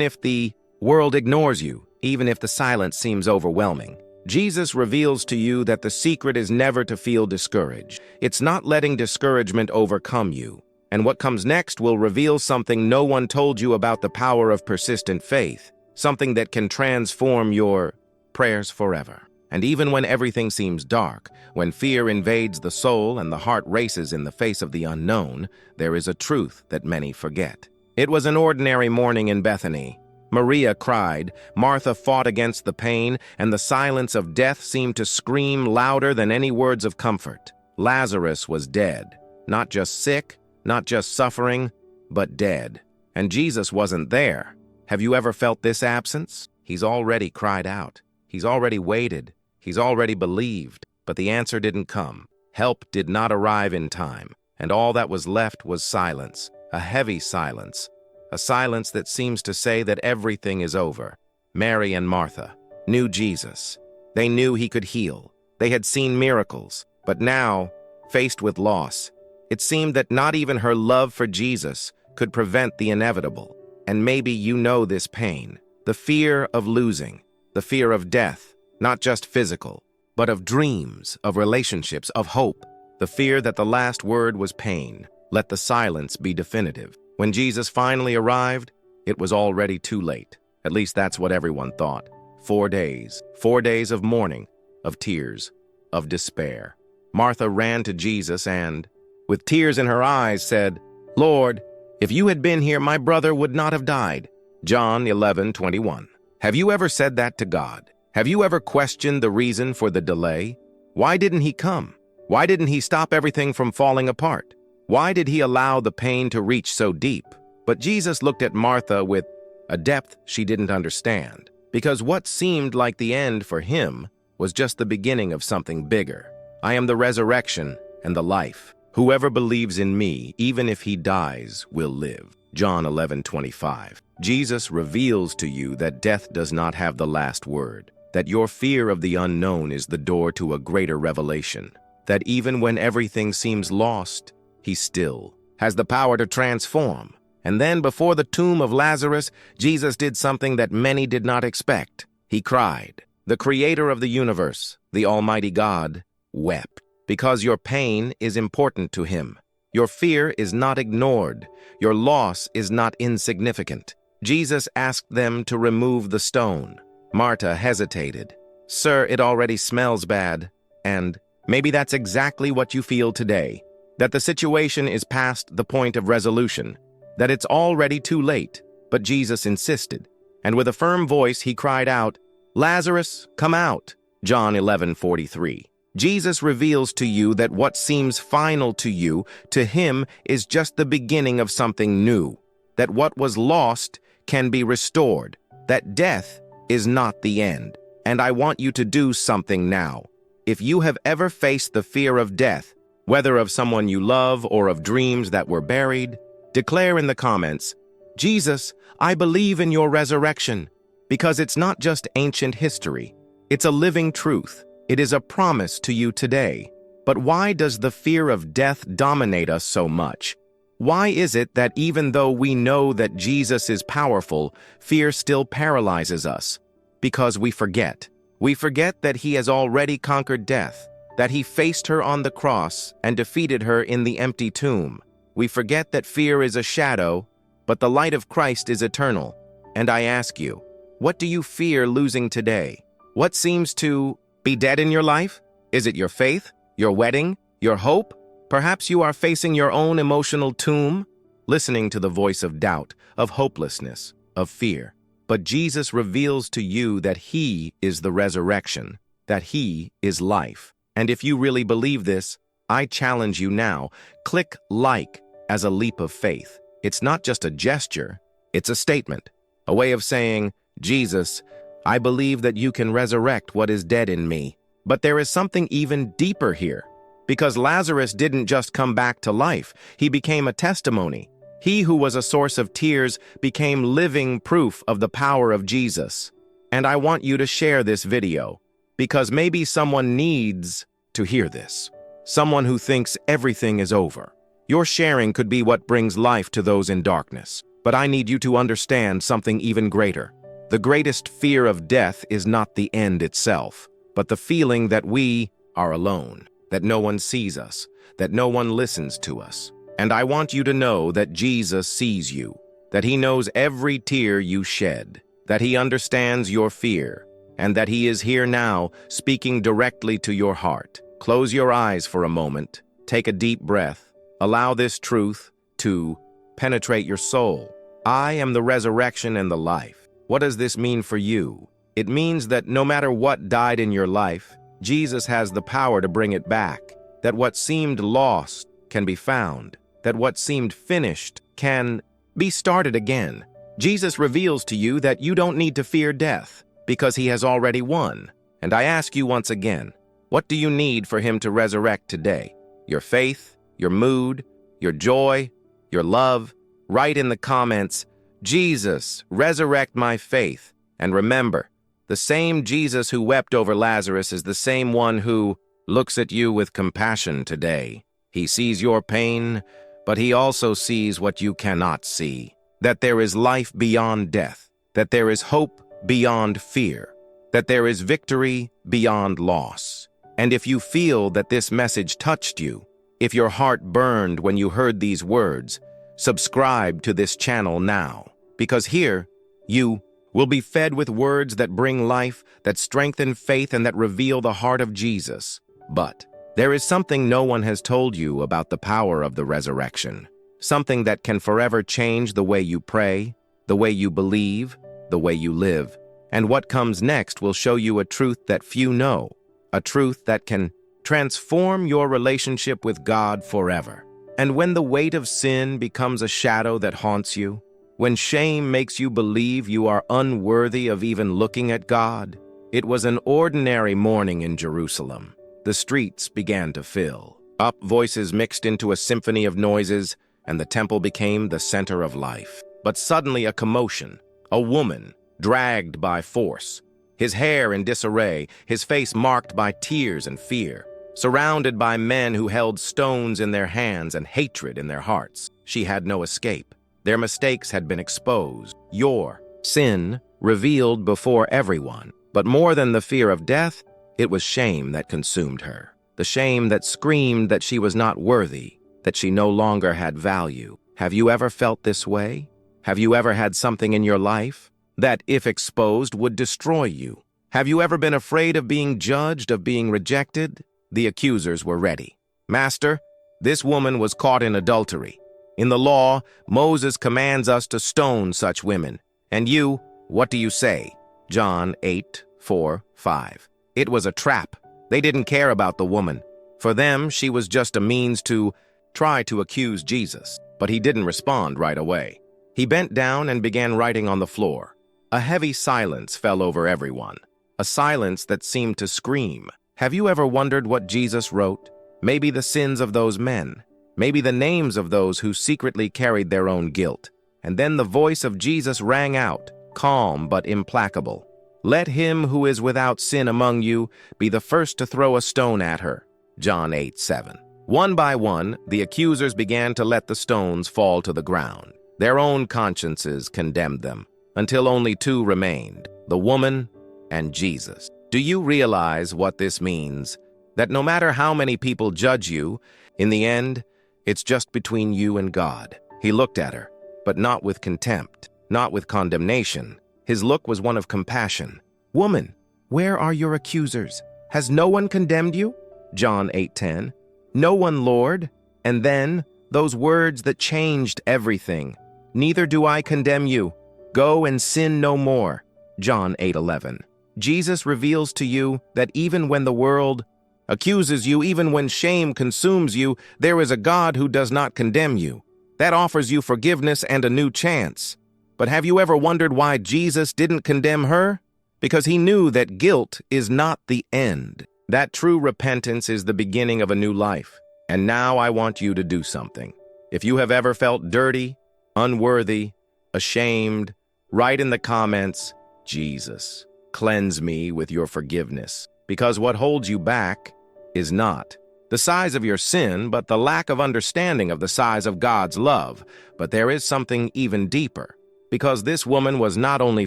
if the world ignores you, even if the silence seems overwhelming, Jesus reveals to you that the secret is never to feel discouraged. It's not letting discouragement overcome you. And what comes next will reveal something no one told you about the power of persistent faith, something that can transform your prayers forever. And even when everything seems dark, when fear invades the soul and the heart races in the face of the unknown, there is a truth that many forget. It was an ordinary morning in Bethany. Maria cried, Martha fought against the pain, and the silence of death seemed to scream louder than any words of comfort. Lazarus was dead, not just sick, not just suffering, but dead. And Jesus wasn't there. Have you ever felt this absence? He's already cried out. He's already waited. He's already believed. But the answer didn't come. Help did not arrive in time. And all that was left was silence, a heavy silence, a silence that seems to say that everything is over. Mary and Martha knew Jesus. They knew he could heal. They had seen miracles. But now, faced with loss, it seemed that not even her love for Jesus could prevent the inevitable. And maybe you know this pain, the fear of losing, the fear of death, not just physical, but of dreams, of relationships, of hope, the fear that the last word was pain. Let the silence be definitive. When Jesus finally arrived, it was already too late. At least that's what everyone thought. 4 days of mourning, of tears, of despair. Martha ran to Jesus and, with tears in her eyes, said, "Lord, if you had been here, my brother would not have died." John 11:21. Have you ever said that to God? Have you ever questioned the reason for the delay? Why didn't he come? Why didn't he stop everything from falling apart? Why did he allow the pain to reach so deep? But Jesus looked at Martha with a depth she didn't understand, because what seemed like the end for him was just the beginning of something bigger. I am the resurrection and the life. Whoever believes in me, even if he dies, will live. John 11:25. Jesus reveals to you that death does not have the last word, that your fear of the unknown is the door to a greater revelation, that even when everything seems lost, he still has the power to transform. And then before the tomb of Lazarus, Jesus did something that many did not expect. He cried. The creator of the universe, the Almighty God, wept. Because your pain is important to him. Your fear is not ignored. Your loss is not insignificant. Jesus asked them to remove the stone. Martha hesitated. "Sir, it already smells bad." And maybe that's exactly what you feel today. That the situation is past the point of resolution. That it's already too late. But Jesus insisted. And with a firm voice, he cried out, "Lazarus, come out." John 11:43. Jesus reveals to you that what seems final to you, to him, is just the beginning of something new. That what was lost can be restored. That death is not the end. And I want you to do something now. If you have ever faced the fear of death, whether of someone you love or of dreams that were buried, declare in the comments, "Jesus, I believe in your resurrection," because it's not just ancient history. It's a living truth. It is a promise to you today. But why does the fear of death dominate us so much? Why is it that even though we know that Jesus is powerful, fear still paralyzes us? Because we forget. We forget that he has already conquered death, that he faced her on the cross and defeated her in the empty tomb. We forget that fear is a shadow, but the light of Christ is eternal. And I ask you, what do you fear losing today? What seems to be dead in your life? Is it your faith, your wedding, your hope? Perhaps you are facing your own emotional tomb, listening to the voice of doubt, of hopelessness, of fear. But Jesus reveals to you that he is the resurrection, that he is life. And if you really believe this, I challenge you now, click like as a leap of faith. It's not just a gesture, it's a statement, a way of saying, "Jesus, I believe that you can resurrect what is dead in me." But there is something even deeper here, because Lazarus didn't just come back to life, he became a testimony. He who was a source of tears became living proof of the power of Jesus. And I want you to share this video, because maybe someone needs to hear this. Someone who thinks everything is over. Your sharing could be what brings life to those in darkness. But I need you to understand something even greater. The greatest fear of death is not the end itself, but the feeling that we are alone, that no one sees us, that no one listens to us. And I want you to know that Jesus sees you, that he knows every tear you shed, that he understands your fear, and that he is here now speaking directly to your heart. Close your eyes for a moment, take a deep breath, allow this truth to penetrate your soul. I am the resurrection and the life. What does this mean for you? It means that no matter what died in your life, Jesus has the power to bring it back, that what seemed lost can be found, that what seemed finished can be started again. Jesus reveals to you that you don't need to fear death because he has already won. And I ask you once again, what do you need for him to resurrect today? Your faith, your mood, your joy, your love? Write in the comments, Jesus, resurrect my faith. And remember, the same Jesus who wept over Lazarus is the same one who looks at you with compassion today. He sees your pain, but he also sees what you cannot see, that there is life beyond death, that there is hope beyond fear, that there is victory beyond loss. And if you feel that this message touched you, if your heart burned when you heard these words, subscribe to this channel now, because here you will be fed with words that bring life, that strengthen faith, and that reveal the heart of Jesus. But there is something no one has told you about the power of the resurrection, something that can forever change the way you pray, the way you believe, the way you live. And what comes next will show you a truth that few know, a truth that can transform your relationship with God forever. And when the weight of sin becomes a shadow that haunts you, when shame makes you believe you are unworthy of even looking at God, it was an ordinary morning in Jerusalem. The streets began to fill. Up voices mixed into a symphony of noises, and the temple became the center of life. But suddenly a commotion, a woman dragged by force, his hair in disarray, his face marked by tears and fear, surrounded by men who held stones in their hands and hatred in their hearts. She had no escape. Their mistakes had been exposed, your sin revealed before everyone. But more than the fear of death, it was shame that consumed her. The shame that screamed that she was not worthy, that she no longer had value. Have you ever felt this way? Have you ever had something in your life that, if exposed, would destroy you? Have you ever been afraid of being judged, of being rejected? The accusers were ready. Master, this woman was caught in adultery. In the law, Moses commands us to stone such women. And you, what do you say? John 8:4-5. It was a trap. They didn't care about the woman. For them, she was just a means to try to accuse Jesus. But he didn't respond right away. He bent down and began writing on the floor. A heavy silence fell over everyone, a silence that seemed to scream. Have you ever wondered what Jesus wrote? Maybe the sins of those men, maybe the names of those who secretly carried their own guilt. And then the voice of Jesus rang out, calm but implacable. Let him who is without sin among you be the first to throw a stone at her. John 8:7. One by one, the accusers began to let the stones fall to the ground. Their own consciences condemned them, until only two remained, the woman and Jesus. Do you realize what this means? That no matter how many people judge you, in the end, it's just between you and God. He looked at her, but not with contempt, not with condemnation. His look was one of compassion. Woman, where are your accusers? Has no one condemned you? John 8:10. No one, Lord. And then, those words that changed everything. Neither do I condemn you. Go and sin no more. John 8:11. Jesus reveals to you that even when the world accuses you, even when shame consumes you, there is a God who does not condemn you. That offers you forgiveness and a new chance. But have you ever wondered why Jesus didn't condemn her? Because he knew that guilt is not the end. That true repentance is the beginning of a new life. And now I want you to do something. If you have ever felt dirty, unworthy, ashamed, write in the comments, Jesus, cleanse me with your forgiveness. Because what holds you back is not the size of your sin, but the lack of understanding of the size of God's love. But there is something even deeper. Because this woman was not only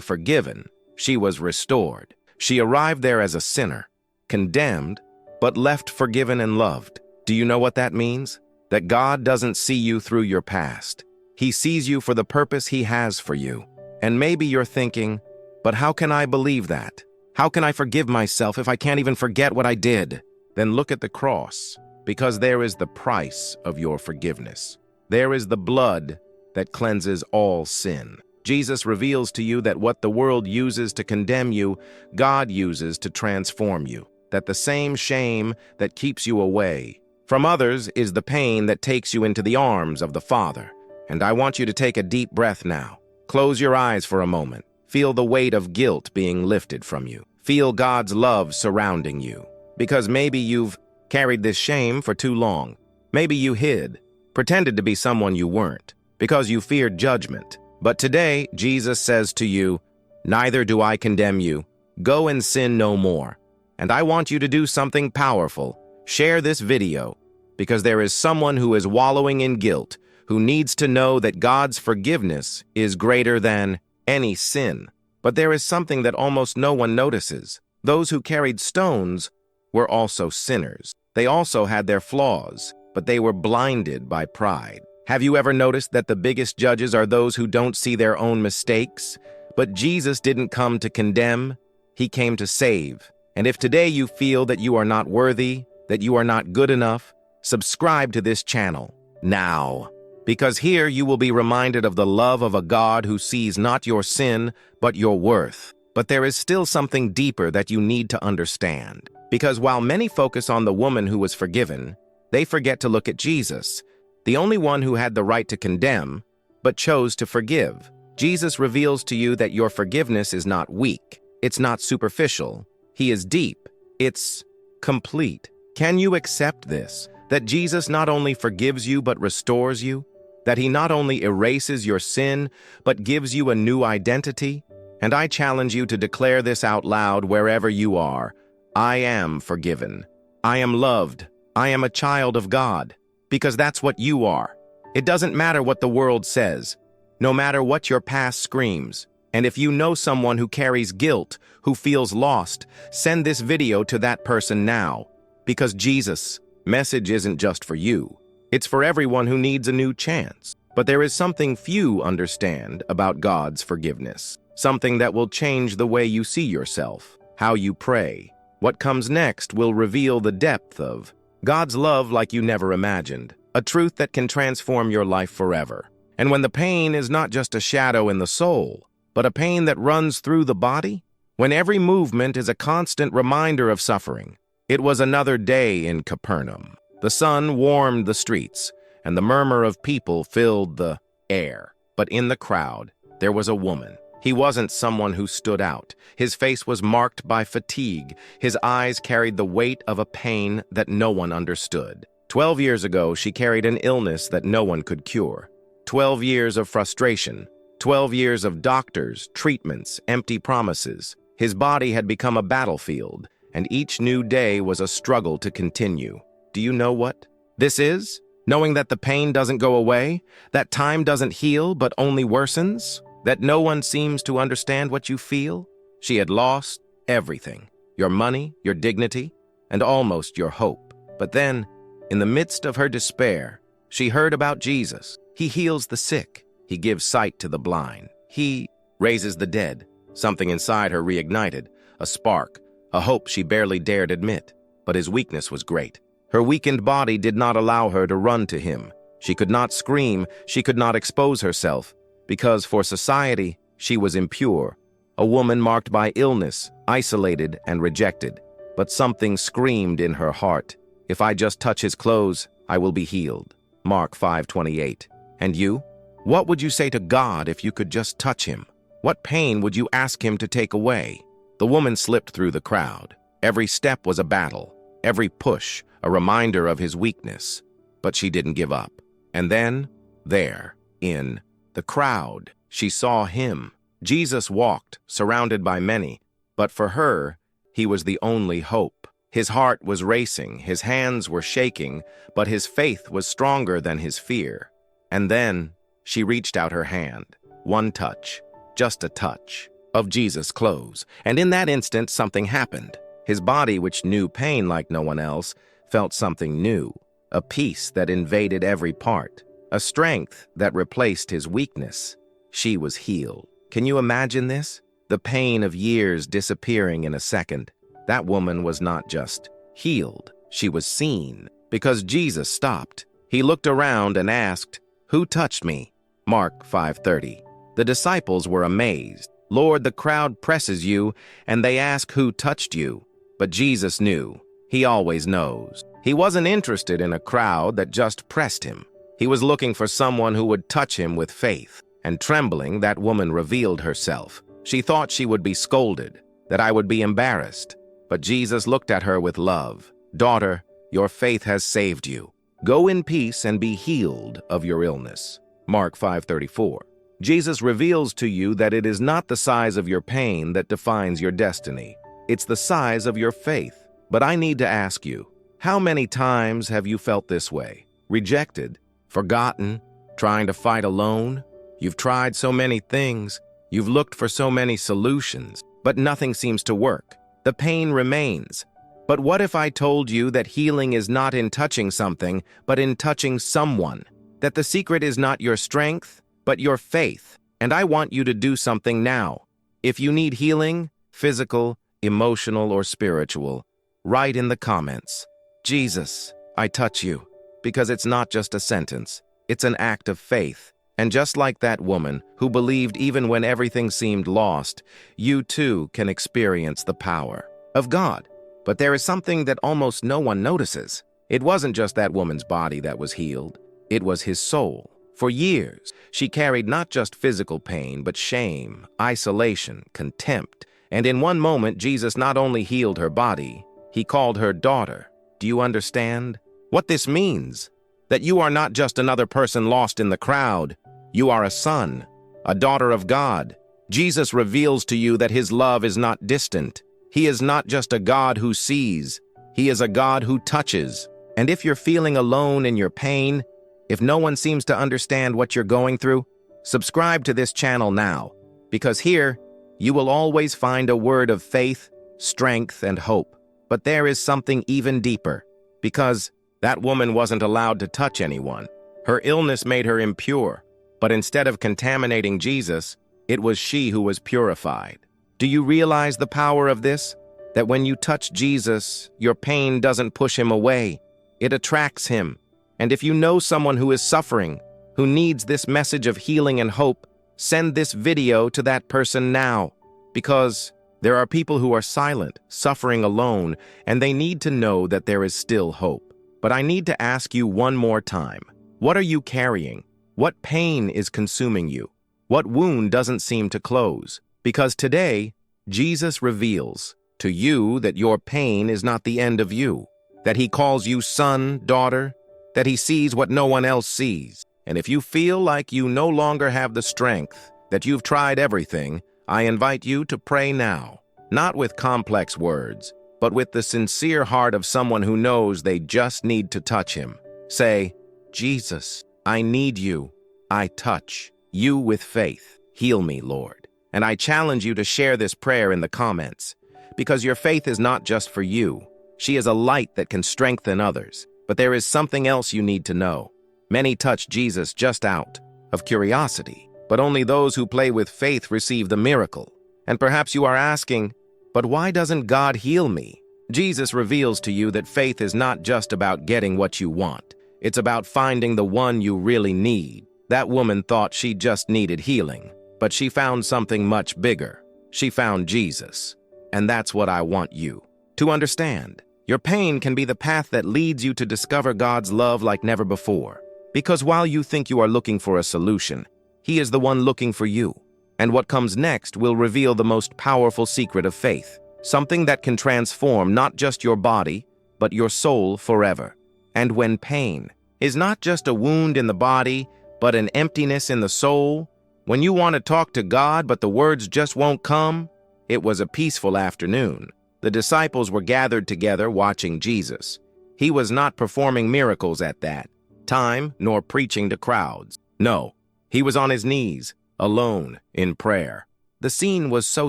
forgiven, she was restored. She arrived there as a sinner, condemned, but left forgiven and loved. Do you know what that means? That God doesn't see you through your past. He sees you for the purpose he has for you. And maybe you're thinking, but how can I believe that? How can I forgive myself if I can't even forget what I did? Then look at the cross, because there is the price of your forgiveness. There is the blood that cleanses all sin. Jesus reveals to you that what the world uses to condemn you, God uses to transform you. That the same shame that keeps you away From others is the pain that takes you into the arms of the Father. And I want you to take a deep breath now. Close your eyes for a moment. Feel the weight of guilt being lifted from you. Feel God's love surrounding you. Because maybe you've carried this shame for too long. Maybe you hid, pretended to be someone you weren't, because you feared judgment. But today, Jesus says to you, "Neither do I condemn you. Go and sin no more." And I want you to do something powerful. Share this video, because there is someone who is wallowing in guilt, who needs to know that God's forgiveness is greater than any sin. But there is something that almost no one notices. Those who carried stones were also sinners. They also had their flaws, but they were blinded by pride. Have you ever noticed that the biggest judges are those who don't see their own mistakes? But Jesus didn't come to condemn, he came to save. And if today you feel that you are not worthy, that you are not good enough, subscribe to this channel now. Because here you will be reminded of the love of a God who sees not your sin, but your worth. But there is still something deeper that you need to understand. Because while many focus on the woman who was forgiven, they forget to look at Jesus, the only one who had the right to condemn, but chose to forgive. Jesus reveals to you that your forgiveness is not weak, it's not superficial, he is deep, it's complete. Can you accept this? That Jesus not only forgives you but restores you? That he not only erases your sin, but gives you a new identity? And I challenge you to declare this out loud wherever you are. I am forgiven. I am loved. I am a child of God. Because that's what you are. It doesn't matter what the world says, no matter what your past screams. And if you know someone who carries guilt, who feels lost, send this video to that person now. Because Jesus' message isn't just for you. It's for everyone who needs a new chance. But there is something few understand about God's forgiveness. Something that will change the way you see yourself, how you pray. What comes next will reveal the depth of God's love like you never imagined. A truth that can transform your life forever. And when the pain is not just a shadow in the soul, but a pain that runs through the body, when every movement is a constant reminder of suffering. It was another day in Capernaum. The sun warmed the streets, and the murmur of people filled the air. But in the crowd, there was a woman. He wasn't someone who stood out. His face was marked by fatigue. His eyes carried the weight of a pain that no one understood. 12 years ago, she carried an illness that no one could cure. 12 years of frustration. 12 years of doctors, treatments, empty promises. His body had become a battlefield, and each new day was a struggle to continue. Do you know what this is? Knowing that the pain doesn't go away, that time doesn't heal but only worsens, that no one seems to understand what you feel? She had lost everything, your money, your dignity, and almost your hope. But then, in the midst of her despair, she heard about Jesus. He heals the sick. He gives sight to the blind. He raises the dead. Something inside her reignited, a spark, a hope she barely dared admit. But his weakness was great. Her weakened body did not allow her to run to him. She could not scream, she could not expose herself, because for society, she was impure, a woman marked by illness, isolated and rejected. But something screamed in her heart, "If I just touch his clothes, I will be healed." Mark 5:28. And you? What would you say to God if you could just touch him? What pain would you ask him to take away? The woman slipped through the crowd. Every step was a battle, every push a reminder of his weakness. But she didn't give up. And then, there, in the crowd, she saw him. Jesus walked, surrounded by many, but for her, he was the only hope. His heart was racing, his hands were shaking, but his faith was stronger than his fear. And then, she reached out her hand. One touch, just a touch, of Jesus' clothes. And in that instant, something happened. His body, which knew pain like no one else, felt something new, a peace that invaded every part, a strength that replaced his weakness. She was healed. Can you imagine this? The pain of years disappearing in a second. That woman was not just healed, she was seen, because Jesus stopped. He looked around and asked, "Who touched me?" Mark 5:30. The disciples were amazed. "Lord, the crowd presses you, and they ask who touched you." But Jesus knew. He always knows. He wasn't interested in a crowd that just pressed him. He was looking for someone who would touch him with faith. And trembling, that woman revealed herself. She thought she would be scolded, that I would be embarrassed. But Jesus looked at her with love. "Daughter, your faith has saved you. Go in peace and be healed of your illness." Mark 5:34. Jesus reveals to you that it is not the size of your pain that defines your destiny. It's the size of your faith. But I need to ask you, how many times have you felt this way? Rejected? Forgotten? Trying to fight alone? You've tried so many things. You've looked for so many solutions, but nothing seems to work. The pain remains. But what if I told you that healing is not in touching something, but in touching someone? That the secret is not your strength, but your faith. And I want you to do something now. If you need healing, physical, emotional, or spiritual, write in the comments, "Jesus, I touch you," because it's not just a sentence. It's an act of faith. And just like that woman who believed even when everything seemed lost, you too can experience the power of God. But there is something that almost no one notices. It wasn't just that woman's body that was healed. It was his soul. For years, she carried not just physical pain, but shame, isolation, contempt. And in one moment, Jesus not only healed her body, he called her daughter. Do you understand what this means? That you are not just another person lost in the crowd. You are a son, a daughter of God. Jesus reveals to you that his love is not distant. He is not just a God who sees. He is a God who touches. And if you're feeling alone in your pain, if no one seems to understand what you're going through, subscribe to this channel now, because here you will always find a word of faith, strength, and hope. But there is something even deeper, because that woman wasn't allowed to touch anyone. Her illness made her impure, but instead of contaminating Jesus, it was she who was purified. Do you realize the power of this? That when you touch Jesus, your pain doesn't push him away. It attracts him. And if you know someone who is suffering, who needs this message of healing and hope, send this video to that person now. Because there are people who are silent, suffering alone, and they need to know that there is still hope. But I need to ask you one more time. What are you carrying? What pain is consuming you? What wound doesn't seem to close? Because today, Jesus reveals to you that your pain is not the end of you, that he calls you son, daughter, that he sees what no one else sees. And if you feel like you no longer have the strength, that you've tried everything, I invite you to pray now, not with complex words, but with the sincere heart of someone who knows they just need to touch him. Say, "Jesus, I need you. I touch you with faith. Heal me, Lord." And I challenge you to share this prayer in the comments, because your faith is not just for you. She is a light that can strengthen others. But there is something else you need to know. Many touch Jesus just out of curiosity, but only those who play with faith receive the miracle. And perhaps you are asking, but why doesn't God heal me? Jesus reveals to you that faith is not just about getting what you want. It's about finding the one you really need. That woman thought she just needed healing, but she found something much bigger. She found Jesus. And that's what I want you to understand. Your pain can be the path that leads you to discover God's love like never before. Because while you think you are looking for a solution, he is the one looking for you. And what comes next will reveal the most powerful secret of faith, something that can transform not just your body, but your soul forever. And when pain is not just a wound in the body, but an emptiness in the soul, when you want to talk to God but the words just won't come, it was a peaceful afternoon. The disciples were gathered together watching Jesus. He was not performing miracles at that time, nor preaching to crowds. No, he was on his knees, alone, in prayer. The scene was so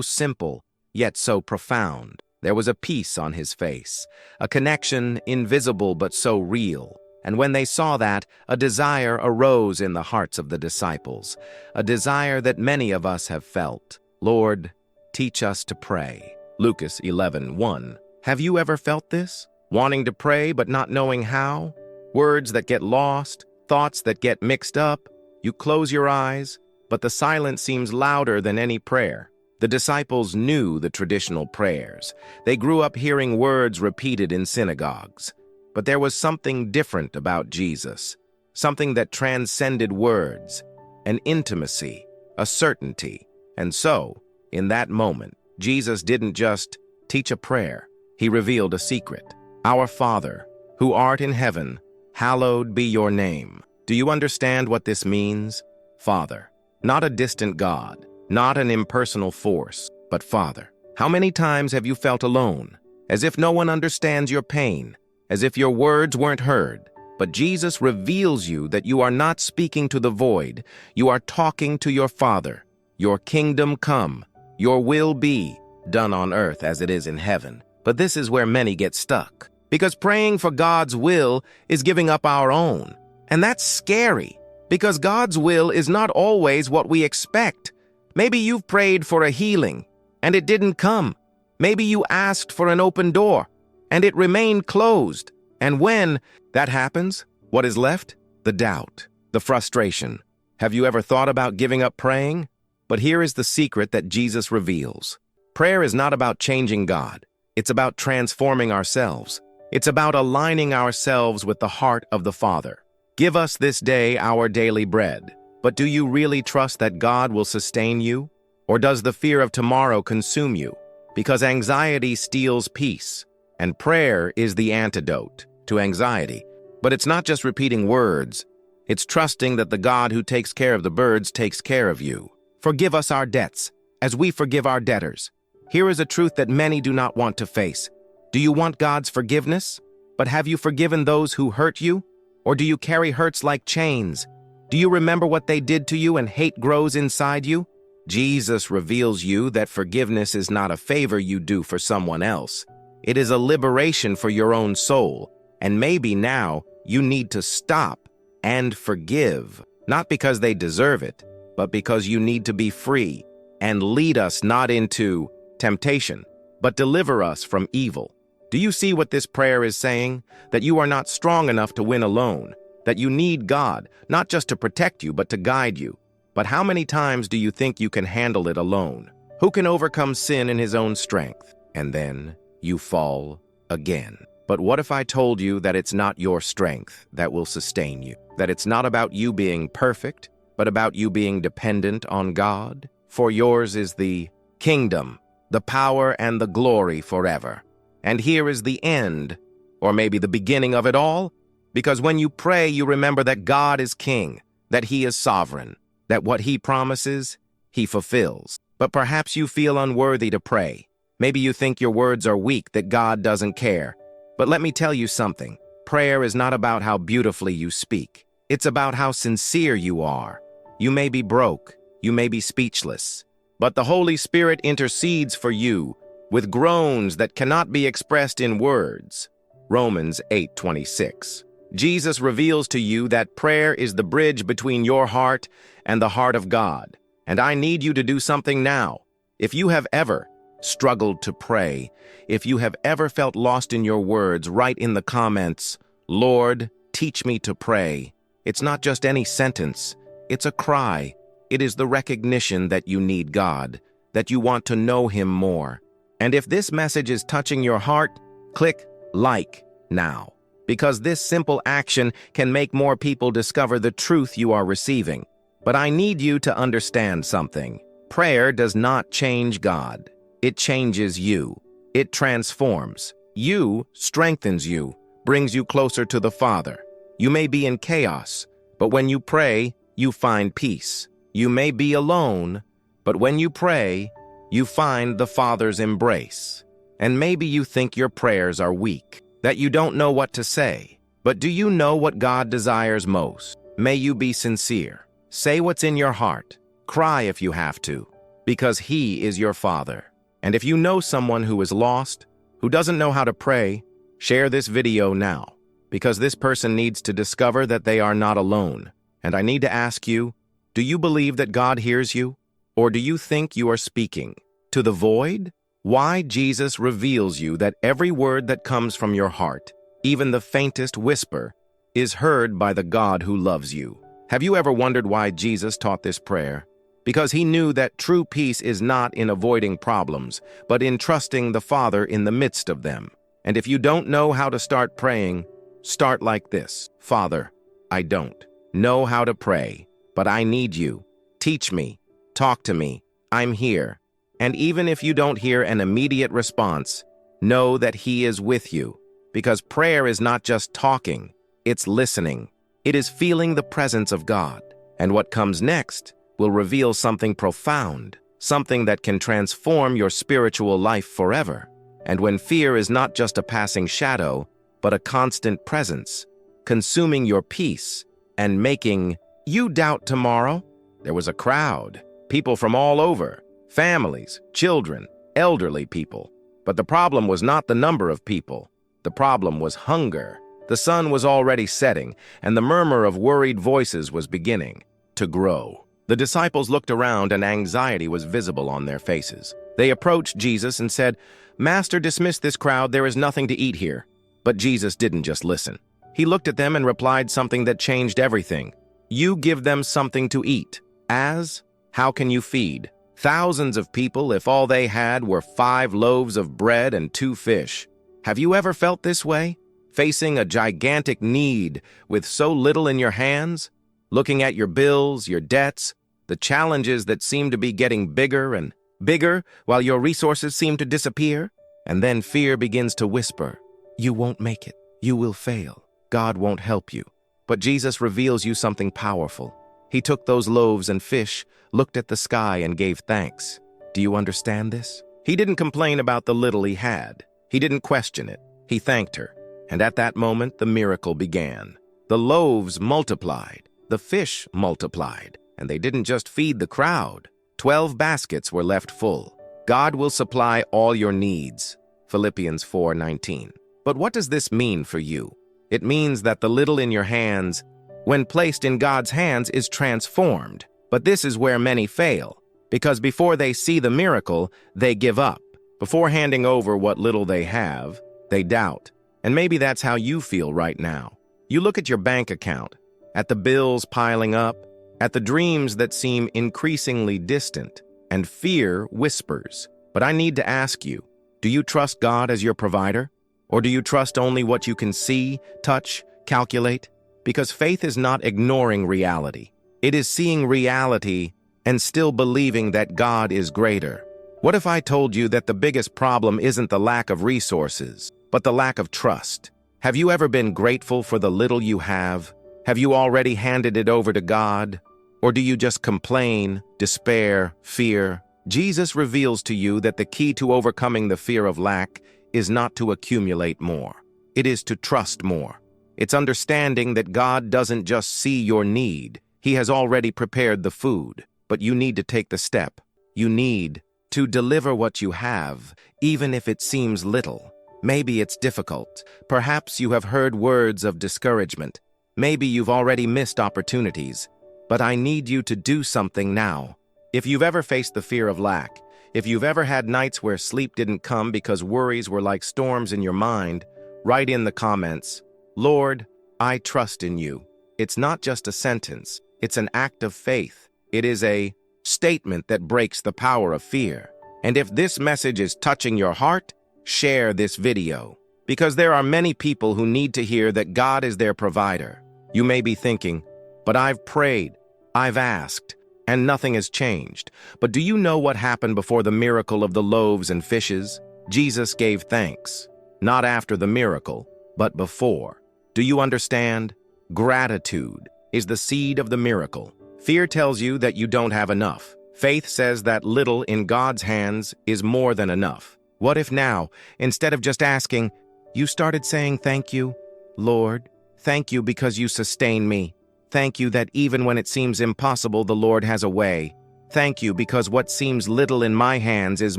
simple, yet so profound. There was a peace on his face, a connection invisible but so real. And when they saw that, a desire arose in the hearts of the disciples, a desire that many of us have felt. Lord, teach us to pray. Lucas 11:1. Have you ever felt this? Wanting to pray but not knowing how? Words that get lost, thoughts that get mixed up. You close your eyes, but the silence seems louder than any prayer. The disciples knew the traditional prayers. They grew up hearing words repeated in synagogues. But there was something different about Jesus, something that transcended words, an intimacy, a certainty. And so, in that moment, Jesus didn't just teach a prayer. He revealed a secret. Our Father, who art in heaven, hallowed be your name. Do you understand what this means? Father, not a distant God, not an impersonal force, but Father. How many times have you felt alone, as if no one understands your pain, as if your words weren't heard? But Jesus reveals you that you are not speaking to the void, you are talking to your Father. Your kingdom come, your will be done on earth as it is in heaven. But this is where many get stuck, because praying for God's will is giving up our own. And that's scary, because God's will is not always what we expect. Maybe you've prayed for a healing, and it didn't come. Maybe you asked for an open door, and it remained closed. And when that happens, what is left? The doubt, the frustration. Have you ever thought about giving up praying? But here is the secret that Jesus reveals. Prayer is not about changing God. It's about transforming ourselves. It's about aligning ourselves with the heart of the Father. Give us this day our daily bread. But do you really trust that God will sustain you? Or does the fear of tomorrow consume you? Because anxiety steals peace, and prayer is the antidote to anxiety. But it's not just repeating words. It's trusting that the God who takes care of the birds takes care of you. Forgive us our debts, as we forgive our debtors. Here is a truth that many do not want to face. Do you want God's forgiveness? But have you forgiven those who hurt you? Or do you carry hurts like chains? Do you remember what they did to you and hate grows inside you? Jesus reveals you that forgiveness is not a favor you do for someone else. It is a liberation for your own soul. And maybe now you need to stop and forgive, not because they deserve it, but because you need to be free and lead us not into temptation, but deliver us from evil. Do you see what this prayer is saying? That you are not strong enough to win alone, that you need God, not just to protect you, but to guide you. But how many times do you think you can handle it alone? Who can overcome sin in his own strength? And then you fall again. But what if I told you that it's not your strength that will sustain you? That it's not about you being perfect, but about you being dependent on God? For yours is the kingdom, the power and the glory forever. And here is the end, or maybe the beginning of it all, because when you pray, you remember that God is king, that he is sovereign, that what he promises, he fulfills. But perhaps you feel unworthy to pray. Maybe you think your words are weak, that God doesn't care. But let me tell you something. Prayer is not about how beautifully you speak. It's about how sincere you are. You may be broke, you may be speechless, but the Holy Spirit intercedes for you with groans that cannot be expressed in words. Romans 8:26. Jesus reveals to you that prayer is the bridge between your heart and the heart of God. And I need you to do something now. If you have ever struggled to pray, if you have ever felt lost in your words, write in the comments, "Lord, teach me to pray." It's not just any sentence. It's a cry. It is the recognition that you need God, that you want to know him more. And if this message is touching your heart, click like now, because this simple action can make more people discover the truth you are receiving. But I need you to understand something. Prayer does not change God. It changes you. It transforms. You strengthens you, brings you closer to the Father. You may be in chaos, but when you pray, you find peace. You may be alone, but when you pray, you find the Father's embrace. And maybe you think your prayers are weak, that you don't know what to say. But do you know what God desires most? May you be sincere. Say what's in your heart. Cry if you have to, because he is your Father. And if you know someone who is lost, who doesn't know how to pray, share this video now, because this person needs to discover that they are not alone. And I need to ask you, do you believe that God hears you? Or do you think you are speaking to the void? Why Jesus reveals you that every word that comes from your heart, even the faintest whisper, is heard by the God who loves you. Have you ever wondered why Jesus taught this prayer? Because he knew that true peace is not in avoiding problems, but in trusting the Father in the midst of them. And if you don't know how to start praying, Start like this. Father, I don't know how to pray, but I need you. Teach me. Talk to me. I'm here. And even if you don't hear an immediate response, know that He is with you. Because prayer is not just talking, it's listening. It is feeling the presence of God. And what comes next will reveal something profound, something that can transform your spiritual life forever. And when fear is not just a passing shadow, but a constant presence, consuming your peace and making you doubt tomorrow. There was a crowd, people from all over, families, children, elderly people. But the problem was not the number of people. The problem was hunger. The sun was already setting, and the murmur of worried voices was beginning to grow. The disciples looked around, and anxiety was visible on their faces. They approached Jesus and said, "Master, dismiss this crowd. There is nothing to eat here." But Jesus didn't just listen. He looked at them and replied something that changed everything. "You give them something to eat. How can you feed thousands of people if all they had were 5 loaves of bread and 2 fish? Have you ever felt this way? Facing a gigantic need with so little in your hands? Looking at your bills, your debts, the challenges that seem to be getting bigger and bigger while your resources seem to disappear? And then fear begins to whisper, "You won't make it. You will fail. God won't help you." But Jesus reveals you something powerful. He took those loaves and fish, looked at the sky, and gave thanks. Do you understand this? He didn't complain about the little he had. He didn't question it. He thanked her. And at that moment, the miracle began. The loaves multiplied. The fish multiplied. And they didn't just feed the crowd. 12 baskets were left full. God will supply all your needs. Philippians 4:19. But what does this mean for you? It means that the little in your hands, when placed in God's hands, is transformed. But this is where many fail, because before they see the miracle, they give up. Before handing over what little they have, they doubt. And maybe that's how you feel right now. You look at your bank account, at the bills piling up, at the dreams that seem increasingly distant, and fear whispers. But I need to ask you, do you trust God as your provider? Or do you trust only what you can see, touch, calculate? Because faith is not ignoring reality. It is seeing reality and still believing that God is greater. What if I told you that the biggest problem isn't the lack of resources, but the lack of trust? Have you ever been grateful for the little you have? Have you already handed it over to God? Or do you just complain, despair, fear? Jesus reveals to you that the key to overcoming the fear of lack is not to accumulate more. It is to trust more. It's understanding that God doesn't just see your need. He has already prepared the food, but you need to take the step. You need to deliver what you have, even if it seems little. Maybe it's difficult. Perhaps you have heard words of discouragement. Maybe you've already missed opportunities. But I need you to do something now. If you've ever faced the fear of lack, if you've ever had nights where sleep didn't come because worries were like storms in your mind, write in the comments, "Lord, I trust in you." It's not just a sentence. It's an act of faith. It is a statement that breaks the power of fear. And if this message is touching your heart, share this video. Because there are many people who need to hear that God is their provider. You may be thinking, "But I've prayed, I've asked, and nothing has changed." But do you know what happened before the miracle of the loaves and fishes? Jesus gave thanks, not after the miracle, but before. Do you understand? Gratitude is the seed of the miracle. Fear tells you that you don't have enough. Faith says that little in God's hands is more than enough. What if now, instead of just asking, you started saying, "Thank you, Lord. Thank you because you sustain me. Thank you that even when it seems impossible, the Lord has a way. Thank you because what seems little in my hands is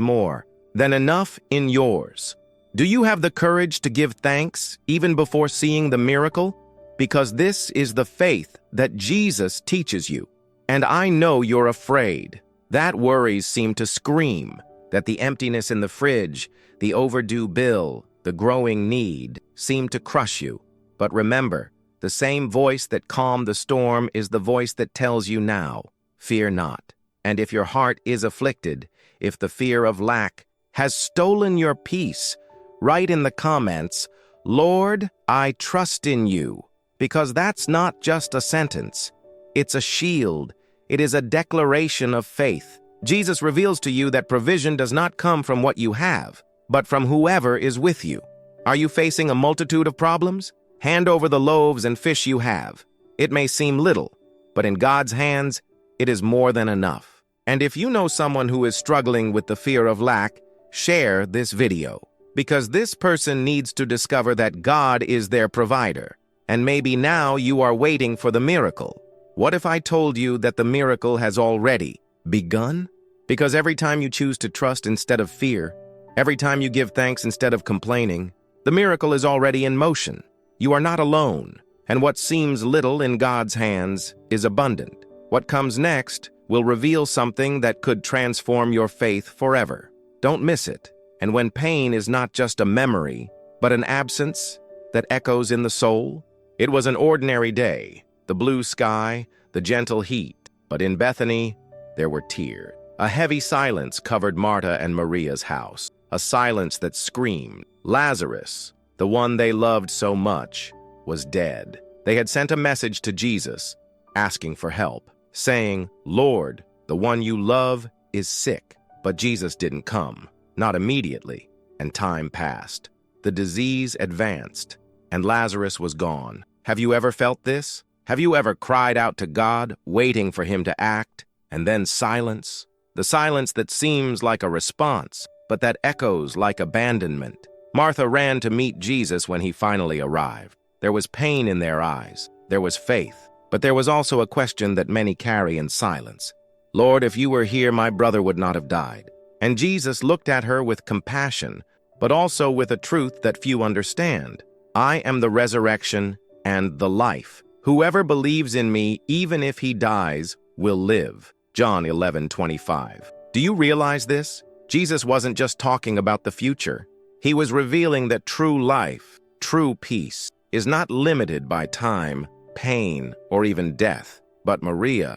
more than enough in yours." Do you have the courage to give thanks even before seeing the miracle? Because this is the faith that Jesus teaches you. And I know you're afraid. That worries seem to scream, that the emptiness in the fridge, the overdue bill, the growing need seem to crush you. But remember, the same voice that calmed the storm is the voice that tells you now, fear not. And if your heart is afflicted, if the fear of lack has stolen your peace, write in the comments, "Lord, I trust in you, because that's not just a sentence. It's a shield. It is a declaration of faith. Jesus reveals to you that provision does not come from what you have, but from whoever is with you. Are you facing a multitude of problems? Hand over the loaves and fish you have. It may seem little, but in God's hands, it is more than enough. And if you know someone who is struggling with the fear of lack, share this video, because this person needs to discover that God is their provider. And maybe now you are waiting for the miracle. What if I told you that the miracle has already begun? Because every time you choose to trust instead of fear, every time you give thanks instead of complaining, the miracle is already in motion. You are not alone, and what seems little in God's hands is abundant. What comes next will reveal something that could transform your faith forever. Don't miss it. And when pain is not just a memory, but an absence that echoes in the soul, it was an ordinary day, the blue sky, the gentle heat, but in Bethany, there were tears. A heavy silence covered Martha and Maria's house, a silence that screamed. Lazarus, the one they loved so much, was dead. They had sent a message to Jesus, asking for help, saying, "Lord, the one you love is sick." But Jesus didn't come, not immediately, and time passed. The disease advanced, and Lazarus was gone. Have you ever felt this? Have you ever cried out to God, waiting for him to act, and then silence? The silence that seems like a response, but that echoes like abandonment. Martha ran to meet Jesus when he finally arrived. There was pain in their eyes. There was faith. But there was also a question that many carry in silence. "Lord, if you were here, my brother would not have died." And Jesus looked at her with compassion, but also with a truth that few understand. "I am the resurrection and the life. Whoever believes in me, even if he dies, will live." John 11:25. Do you realize this? Jesus wasn't just talking about the future. He was revealing that true life, true peace, is not limited by time, pain, or even death. But Maria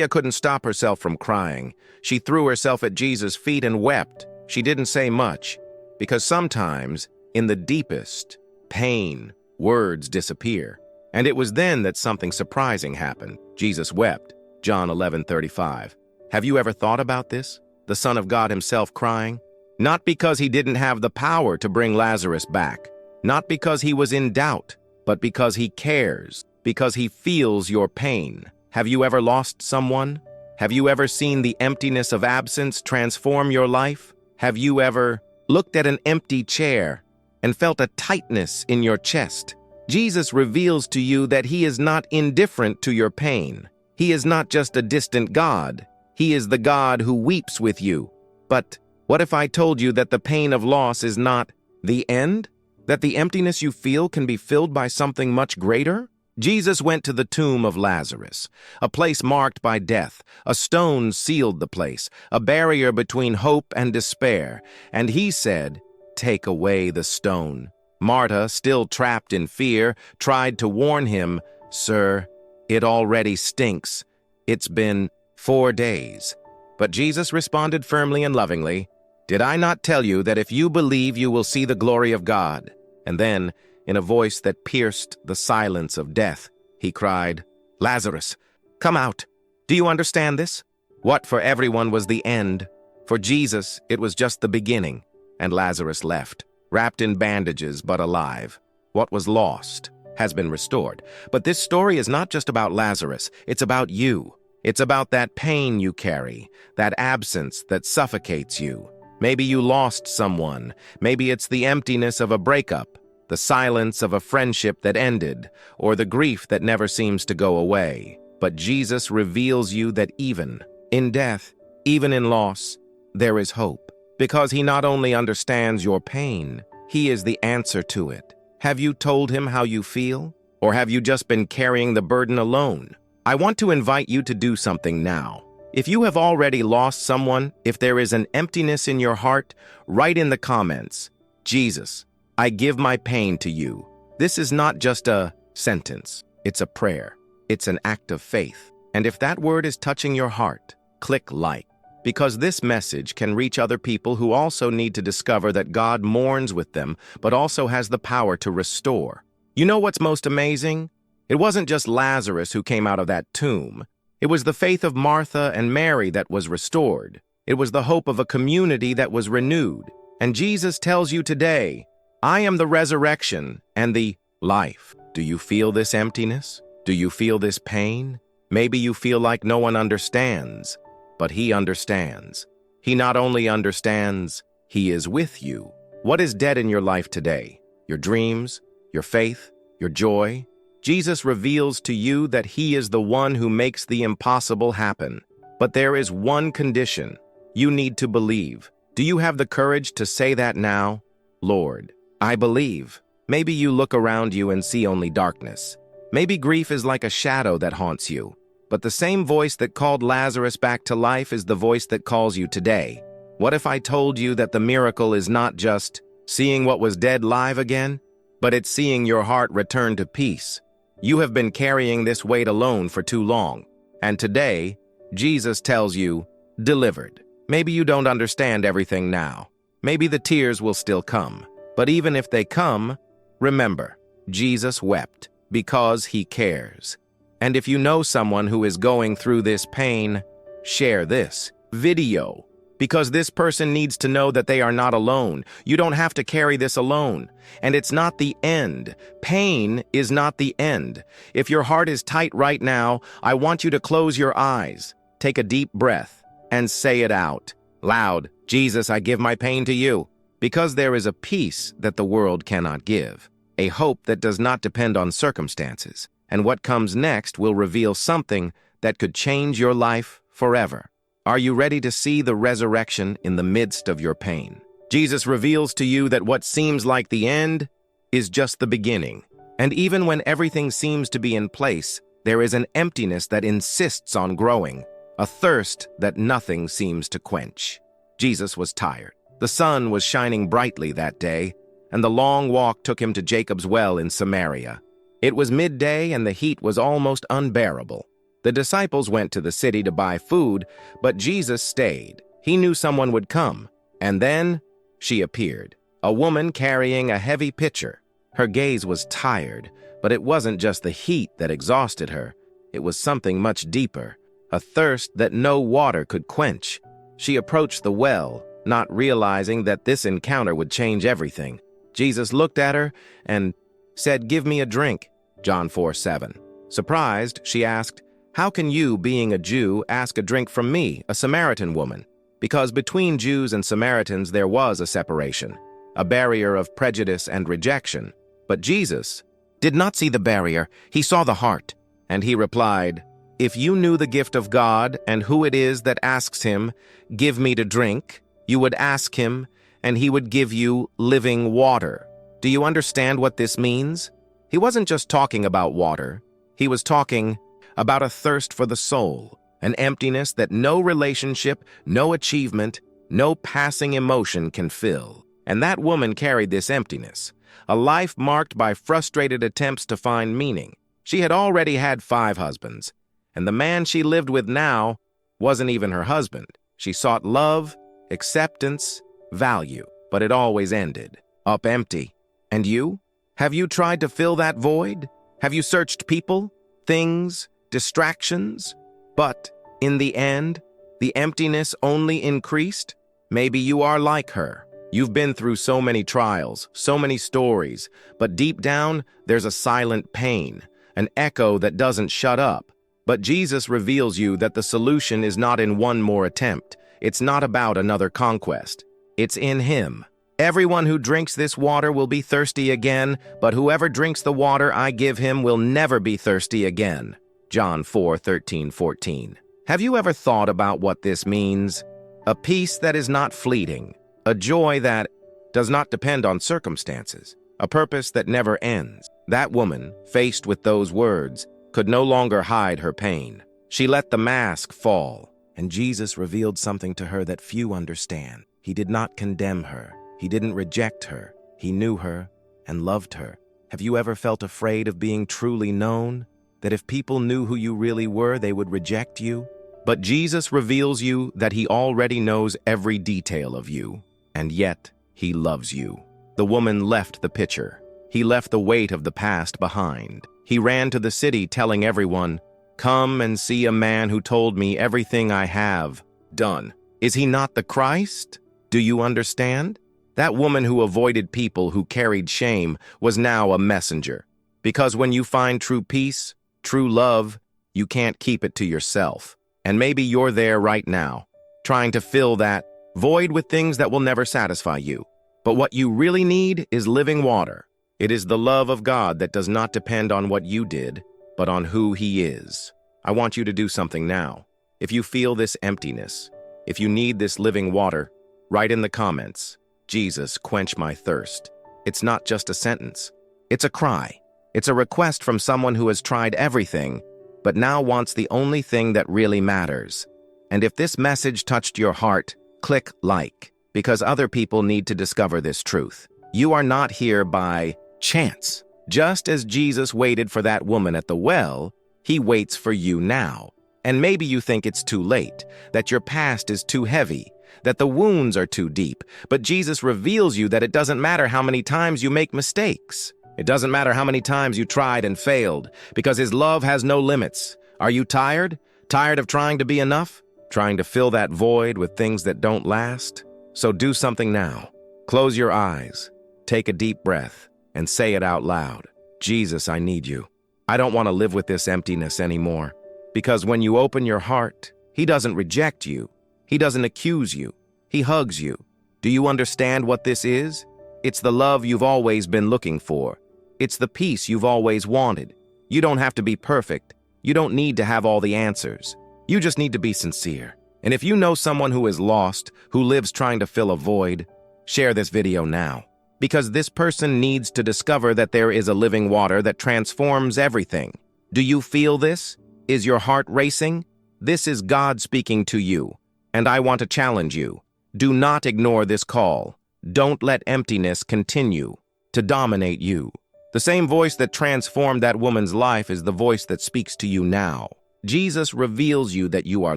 couldn't stop herself from crying. She threw herself at Jesus' feet and wept. She didn't say much, because sometimes, in the deepest pain, words disappear. And it was then that something surprising happened. Jesus wept. John 11:35. Have you ever thought about this? The Son of God himself crying? Not because he didn't have the power to bring Lazarus back. Not because he was in doubt, but because he cares, because he feels your pain. Have you ever lost someone? Have you ever seen the emptiness of absence transform your life? Have you ever looked at an empty chair and felt a tightness in your chest? Jesus reveals to you that he is not indifferent to your pain. He is not just a distant God. He is the God who weeps with you. But what if I told you that the pain of loss is not the end? That the emptiness you feel can be filled by something much greater? Jesus went to the tomb of Lazarus, a place marked by death. A stone sealed the place, a barrier between hope and despair. And he said, "Take away the stone." Martha, still trapped in fear, tried to warn him, "Sir, it already stinks. It's been 4 days." But Jesus responded firmly and lovingly, "Did I not tell you that if you believe, you will see the glory of God?" And then, in a voice that pierced the silence of death, he cried, "Lazarus, come out." Do you understand this? What for everyone was the end, for Jesus it was just the beginning, and Lazarus left, wrapped in bandages but alive. What was lost has been restored. But this story is not just about Lazarus, it's about you. It's about that pain you carry, that absence that suffocates you. Maybe you lost someone. Maybe it's the emptiness of a breakup, the silence of a friendship that ended, or the grief that never seems to go away. But Jesus reveals you that even in death, even in loss, there is hope. Because he not only understands your pain, he is the answer to it. Have you told him how you feel? Or have you just been carrying the burden alone? I want to invite you to do something now. If you have already lost someone, if there is an emptiness in your heart, write in the comments, "Jesus, I give my pain to you." This is not just a sentence. It's a prayer. It's an act of faith. And if that word is touching your heart, click like. Because this message can reach other people who also need to discover that God mourns with them, but also has the power to restore. You know what's most amazing? It wasn't just Lazarus who came out of that tomb. It was the faith of Martha and Mary that was restored. It was the hope of a community that was renewed. And Jesus tells you today, I am the resurrection and the life. Do you feel this emptiness? Do you feel this pain? Maybe you feel like no one understands, but He understands. He not only understands, He is with you. What is dead in your life today? Your dreams, your faith, your joy? Jesus reveals to you that He is the one who makes the impossible happen. But there is one condition. You need to believe. Do you have the courage to say that now? Lord, I believe. Maybe you look around you and see only darkness. Maybe grief is like a shadow that haunts you. But the same voice that called Lazarus back to life is the voice that calls you today. What if I told you that the miracle is not just seeing what was dead live again, but it's seeing your heart return to peace? You have been carrying this weight alone for too long, and today, Jesus tells you, delivered. Maybe you don't understand everything now. Maybe the tears will still come. But even if they come, remember, Jesus wept because He cares. And if you know someone who is going through this pain, share this video, because this person needs to know that they are not alone. You don't have to carry this alone. And it's not the end. Pain is not the end. If your heart is tight right now, I want you to close your eyes, take a deep breath, and say it out loud. Jesus, I give my pain to you. Because there is a peace that the world cannot give, a hope that does not depend on circumstances. And what comes next will reveal something that could change your life forever. Are you ready to see the resurrection in the midst of your pain? Jesus reveals to you that what seems like the end is just the beginning. And even when everything seems to be in place, there is an emptiness that insists on growing, a thirst that nothing seems to quench. Jesus was tired. The sun was shining brightly that day, and the long walk took him to Jacob's well in Samaria. It was midday and the heat was almost unbearable. The disciples went to the city to buy food, but Jesus stayed. He knew someone would come. And then she appeared, a woman carrying a heavy pitcher. Her gaze was tired, but it wasn't just the heat that exhausted her. It was something much deeper, a thirst that no water could quench. She approached the well, not realizing that this encounter would change everything. Jesus looked at her and said, "Give me a drink." John 4:7. Surprised, she asked, "How can you, being a Jew, ask a drink from me, a Samaritan woman?" Because between Jews and Samaritans there was a separation, a barrier of prejudice and rejection. But Jesus did not see the barrier, He saw the heart. And He replied, "If you knew the gift of God and who it is that asks Him, 'Give me to drink,' you would ask Him, and He would give you living water." Do you understand what this means? He wasn't just talking about water. He was talking about a thirst for the soul, an emptiness that no relationship, no achievement, no passing emotion can fill. And that woman carried this emptiness, a life marked by frustrated attempts to find meaning. She had already had 5 husbands, and the man she lived with now wasn't even her husband. She sought love, acceptance, value, but it always ended up empty. And you? Have you tried to fill that void? Have you searched people, things, distractions? But in the end, the emptiness only increased? Maybe you are like her. You've been through so many trials, so many stories, but deep down, there's a silent pain, an echo that doesn't shut up. But Jesus reveals you that the solution is not in one more attempt. It's not about another conquest. It's in Him. Everyone who drinks this water will be thirsty again, but whoever drinks the water I give him will never be thirsty again. John 4:13-14. Have you ever thought about what this means? A peace that is not fleeting, a joy that does not depend on circumstances, a purpose that never ends. That woman, faced with those words, could no longer hide her pain. She let the mask fall, and Jesus revealed something to her that few understand. He did not condemn her. He didn't reject her. He knew her and loved her. Have you ever felt afraid of being truly known? That if people knew who you really were, they would reject you? But Jesus reveals you that He already knows every detail of you, and yet He loves you. The woman left the pitcher. He left the weight of the past behind. He ran to the city telling everyone, "Come and see a man who told me everything I have done." Is he not the Christ? Do you understand? That woman who avoided people who carried shame was now a messenger. Because when you find true peace, true love, you can't keep it to yourself. And maybe you're there right now, trying to fill that void with things that will never satisfy you. But what you really need is living water. It is the love of God that does not depend on what you did, but on who He is. I want you to do something now. If you feel this emptiness, if you need this living water, write in the comments, "Jesus, quench my thirst." It's not just a sentence. It's a cry. It's a request from someone who has tried everything, but now wants the only thing that really matters. And if this message touched your heart, click like, because other people need to discover this truth. You are not here by chance. Just as Jesus waited for that woman at the well, He waits for you now. And maybe you think it's too late, that your past is too heavy, that the wounds are too deep, but Jesus reveals you that it doesn't matter how many times you make mistakes. It doesn't matter how many times you tried and failed, because His love has no limits. Are you tired? Tired of trying to be enough? Trying to fill that void with things that don't last? So do something now. Close your eyes, take a deep breath, and say it out loud. Jesus, I need you. I don't want to live with this emptiness anymore. Because when you open your heart, He doesn't reject you. He doesn't accuse you. He hugs you. Do you understand what this is? It's the love you've always been looking for. It's the peace you've always wanted. You don't have to be perfect. You don't need to have all the answers. You just need to be sincere. And if you know someone who is lost, who lives trying to fill a void, share this video now. Because this person needs to discover that there is a living water that transforms everything. Do you feel this? Is your heart racing? This is God speaking to you. And I want to challenge you. Do not ignore this call. Don't let emptiness continue to dominate you. The same voice that transformed that woman's life is the voice that speaks to you now. Jesus reveals you that you are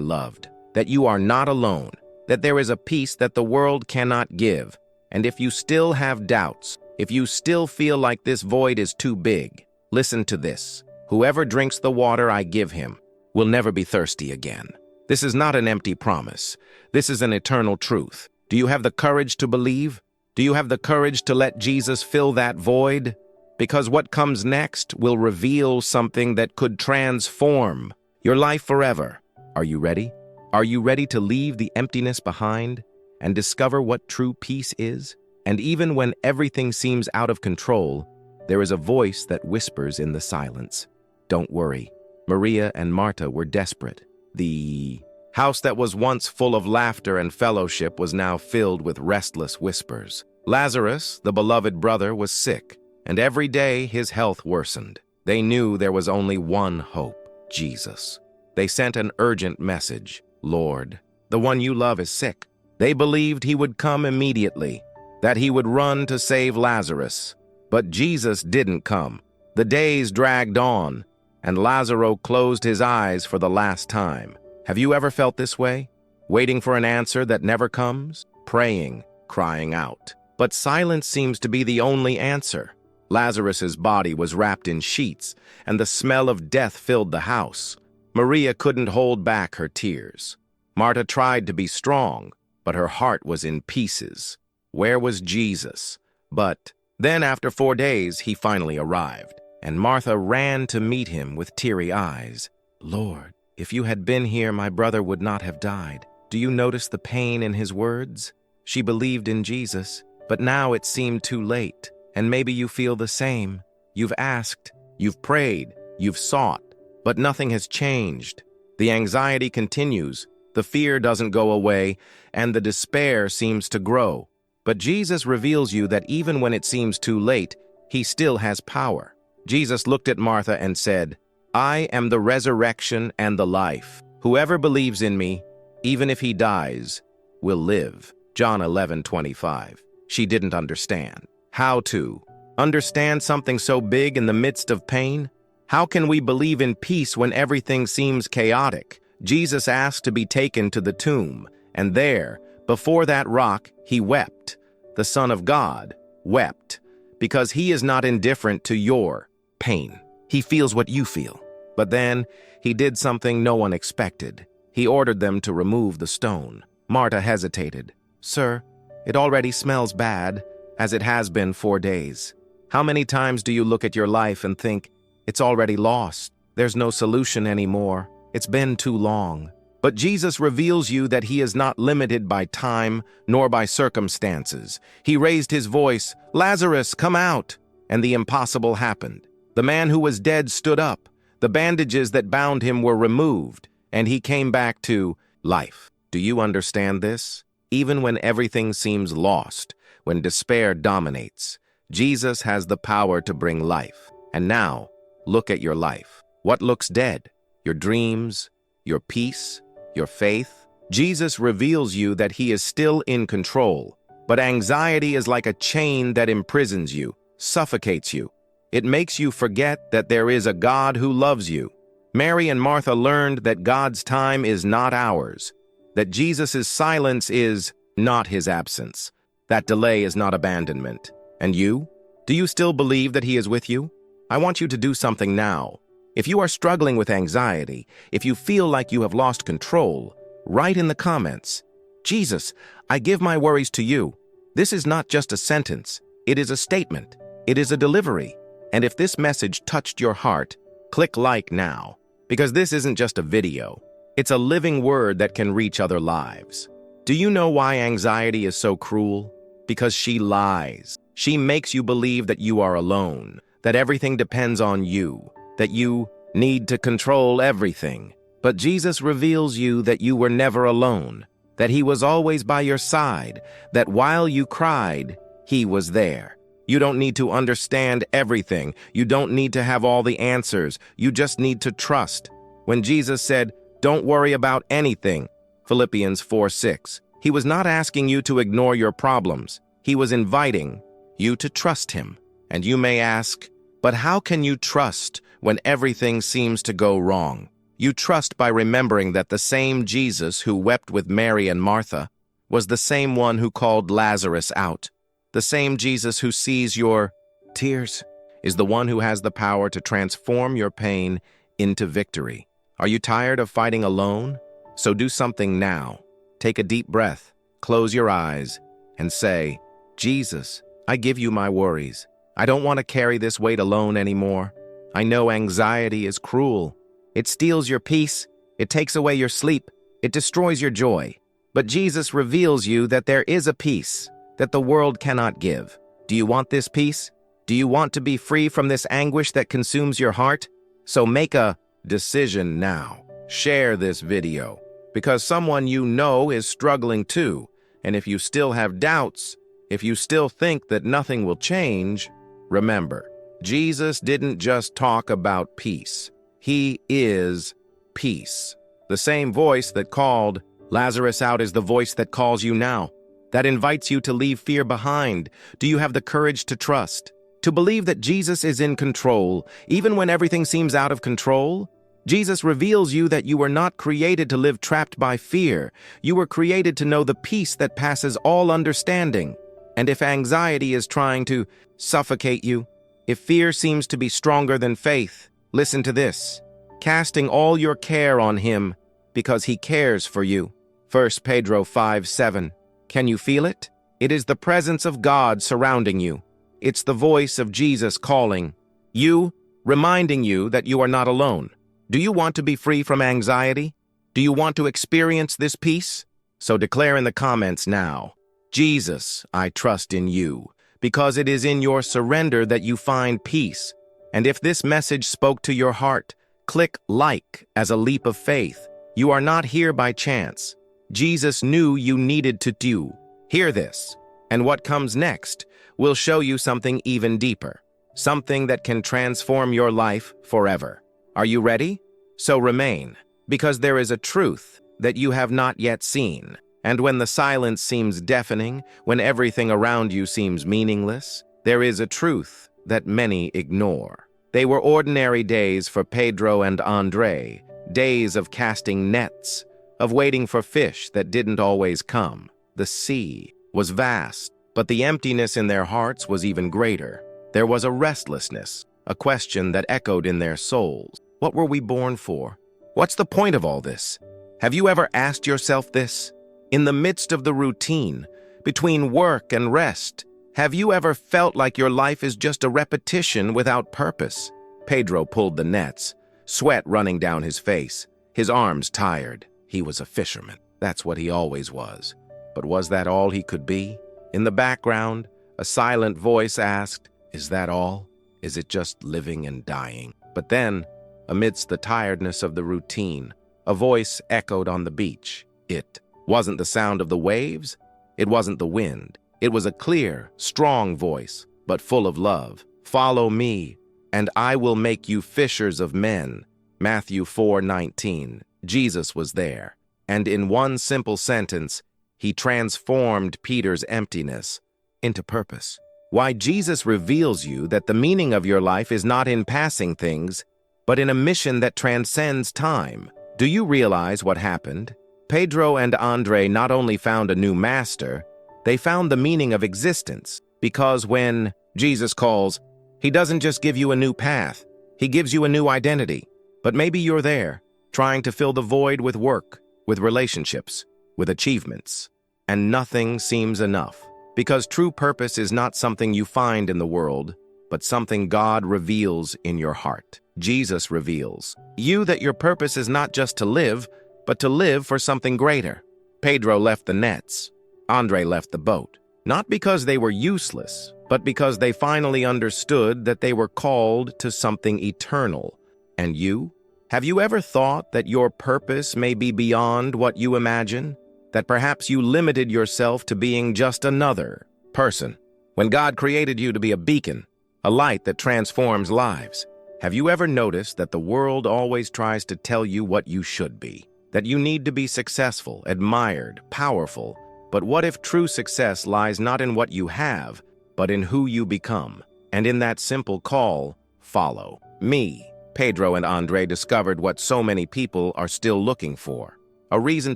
loved, that you are not alone, that there is a peace that the world cannot give. And if you still have doubts, if you still feel like this void is too big, listen to this. Whoever drinks the water I give him will never be thirsty again. This is not an empty promise. This is an eternal truth. Do you have the courage to believe? Do you have the courage to let Jesus fill that void? Because what comes next will reveal something that could transform your life forever. Are you ready? Are you ready to leave the emptiness behind and discover what true peace is? And even when everything seems out of control, there is a voice that whispers in the silence. Don't worry. Maria and Martha were desperate. The house that was once full of laughter and fellowship was now filled with restless whispers. Lazarus, the beloved brother, was sick, and every day his health worsened. They knew there was only one hope, Jesus. They sent an urgent message. Lord, the one you love is sick. They believed He would come immediately, that He would run to save Lazarus. But Jesus didn't come. The days dragged on, and Lazarus closed his eyes for the last time. Have you ever felt this way? Waiting for an answer that never comes? Praying, crying out. But silence seems to be the only answer. Lazarus's body was wrapped in sheets, and the smell of death filled the house. Maria couldn't hold back her tears. Martha tried to be strong, but her heart was in pieces. Where was Jesus? But then after 4 days, He finally arrived, and Martha ran to meet Him with teary eyes. Lord, if you had been here, my brother would not have died. Do you notice the pain in his words? She believed in Jesus, but now it seemed too late. And maybe you feel the same. You've asked, you've prayed, you've sought, but nothing has changed. The anxiety continues, the fear doesn't go away, and the despair seems to grow. But Jesus reveals you that even when it seems too late, He still has power. Jesus looked at Martha and said, I am the resurrection and the life. Whoever believes in me, even if he dies, will live. John 11:25. She didn't understand. How to understand something so big in the midst of pain? How can we believe in peace when everything seems chaotic? Jesus asked to be taken to the tomb, and there, before that rock, He wept. The Son of God wept, because he is not indifferent to your pain. He feels what you feel. But then, he did something no one expected. He ordered them to remove the stone. Martha hesitated. "Sir, it already smells bad, as it has been 4 days. How many times do you look at your life and think, it's already lost, there's no solution anymore, it's been too long?" But Jesus reveals you that he is not limited by time nor by circumstances. He raised his voice, "Lazarus, come out!" And the impossible happened. The man who was dead stood up. The bandages that bound him were removed, and he came back to life. Do you understand this? Even when everything seems lost, when despair dominates, Jesus has the power to bring life. And now, look at your life. What looks dead? Your dreams, your peace, your faith? Jesus reveals you that he is still in control, but anxiety is like a chain that imprisons you, suffocates you. It makes you forget that there is a God who loves you. Mary and Martha learned that God's time is not ours, that Jesus' silence is not his absence. That delay is not abandonment. And you? Do you still believe that he is with you? I want you to do something now. If you are struggling with anxiety, if you feel like you have lost control, write in the comments, "Jesus, I give my worries to you." This is not just a sentence. It is a statement. It is a delivery. And if this message touched your heart, click like now, because this isn't just a video. It's a living word that can reach other lives. Do you know why anxiety is so cruel? Because she lies. She makes you believe that you are alone, that everything depends on you, that you need to control everything. But Jesus reveals you that you were never alone, that he was always by your side, that while you cried, he was there. You don't need to understand everything. You don't need to have all the answers. You just need to trust. When Jesus said, "Don't worry about anything," Philippians 4:6, he was not asking you to ignore your problems. He was inviting you to trust him. And you may ask, but how can you trust when everything seems to go wrong? You trust by remembering that the same Jesus who wept with Mary and Martha was the same one who called Lazarus out. The same Jesus who sees your tears is the one who has the power to transform your pain into victory. Are you tired of fighting alone? So do something now. Take a deep breath, close your eyes, and say, "Jesus, I give you my worries. I don't want to carry this weight alone anymore. I know anxiety is cruel. It steals your peace, it takes away your sleep, it destroys your joy. But Jesus reveals you that there is a peace that the world cannot give. Do you want this peace? Do you want to be free from this anguish that consumes your heart? So make a decision now. Share this video, because someone you know is struggling too. And if you still have doubts, if you still think that nothing will change, remember, Jesus didn't just talk about peace. He is peace. The same voice that called Lazarus out is the voice that calls you now, that invites you to leave fear behind. Do you have the courage to trust, to believe that Jesus is in control, even when everything seems out of control? Jesus reveals you that you were not created to live trapped by fear. You were created to know the peace that passes all understanding. And if anxiety is trying to suffocate you, if fear seems to be stronger than faith, listen to this. Casting all your care on him because he cares for you. 1 Pedro 5:7. Can you feel it? It is the presence of God surrounding you. It's the voice of Jesus calling you, reminding you that you are not alone. Do you want to be free from anxiety? Do you want to experience this peace? So declare in the comments now, "Jesus, I trust in you," because it is in your surrender that you find peace. And if this message spoke to your heart, click like as a leap of faith. You are not here by chance. Jesus knew you needed to do. Hear this, and what comes next will show you something even deeper, something that can transform your life forever. Are you ready? So remain, because there is a truth that you have not yet seen. And when the silence seems deafening, when everything around you seems meaningless, there is a truth that many ignore. They were ordinary days for Pedro and Andre, days of casting nets, of waiting for fish that didn't always come. The sea was vast, but the emptiness in their hearts was even greater. There was a restlessness, a question that echoed in their souls. What were we born for? What's the point of all this? Have you ever asked yourself this? In the midst of the routine, between work and rest, have you ever felt like your life is just a repetition without purpose? Pedro pulled the nets, sweat running down his face, his arms tired. He was a fisherman. That's what he always was. But was that all he could be? In the background, a silent voice asked, "Is that all? Is it just living and dying?" But then, amidst the tiredness of the routine, a voice echoed on the beach. It wasn't the sound of the waves. It wasn't the wind. It was a clear, strong voice, but full of love. "Follow me, and I will make you fishers of men." Matthew 4:19. Jesus was there, and in one simple sentence, he transformed Peter's emptiness into purpose. Why Jesus reveals you that the meaning of your life is not in passing things, but in a mission that transcends time. Do you realize what happened? Pedro and Andre not only found a new master, they found the meaning of existence, because when Jesus calls, he doesn't just give you a new path, he gives you a new identity. But maybe you're there, trying to fill the void with work, with relationships, with achievements, and nothing seems enough. Because true purpose is not something you find in the world, but something God reveals in your heart. Jesus reveals you that your purpose is not just to live, but to live for something greater. Pedro left the nets. Andre left the boat. Not because they were useless, but because they finally understood that they were called to something eternal. And you? Have you ever thought that your purpose may be beyond what you imagine? That perhaps you limited yourself to being just another person, when God created you to be a beacon, a light that transforms lives? Have you ever noticed that the world always tries to tell you what you should be? That you need to be successful, admired, powerful. But what if true success lies not in what you have, but in who you become? And in that simple call, follow me. Pedro and Andre discovered what so many people are still looking for. A reason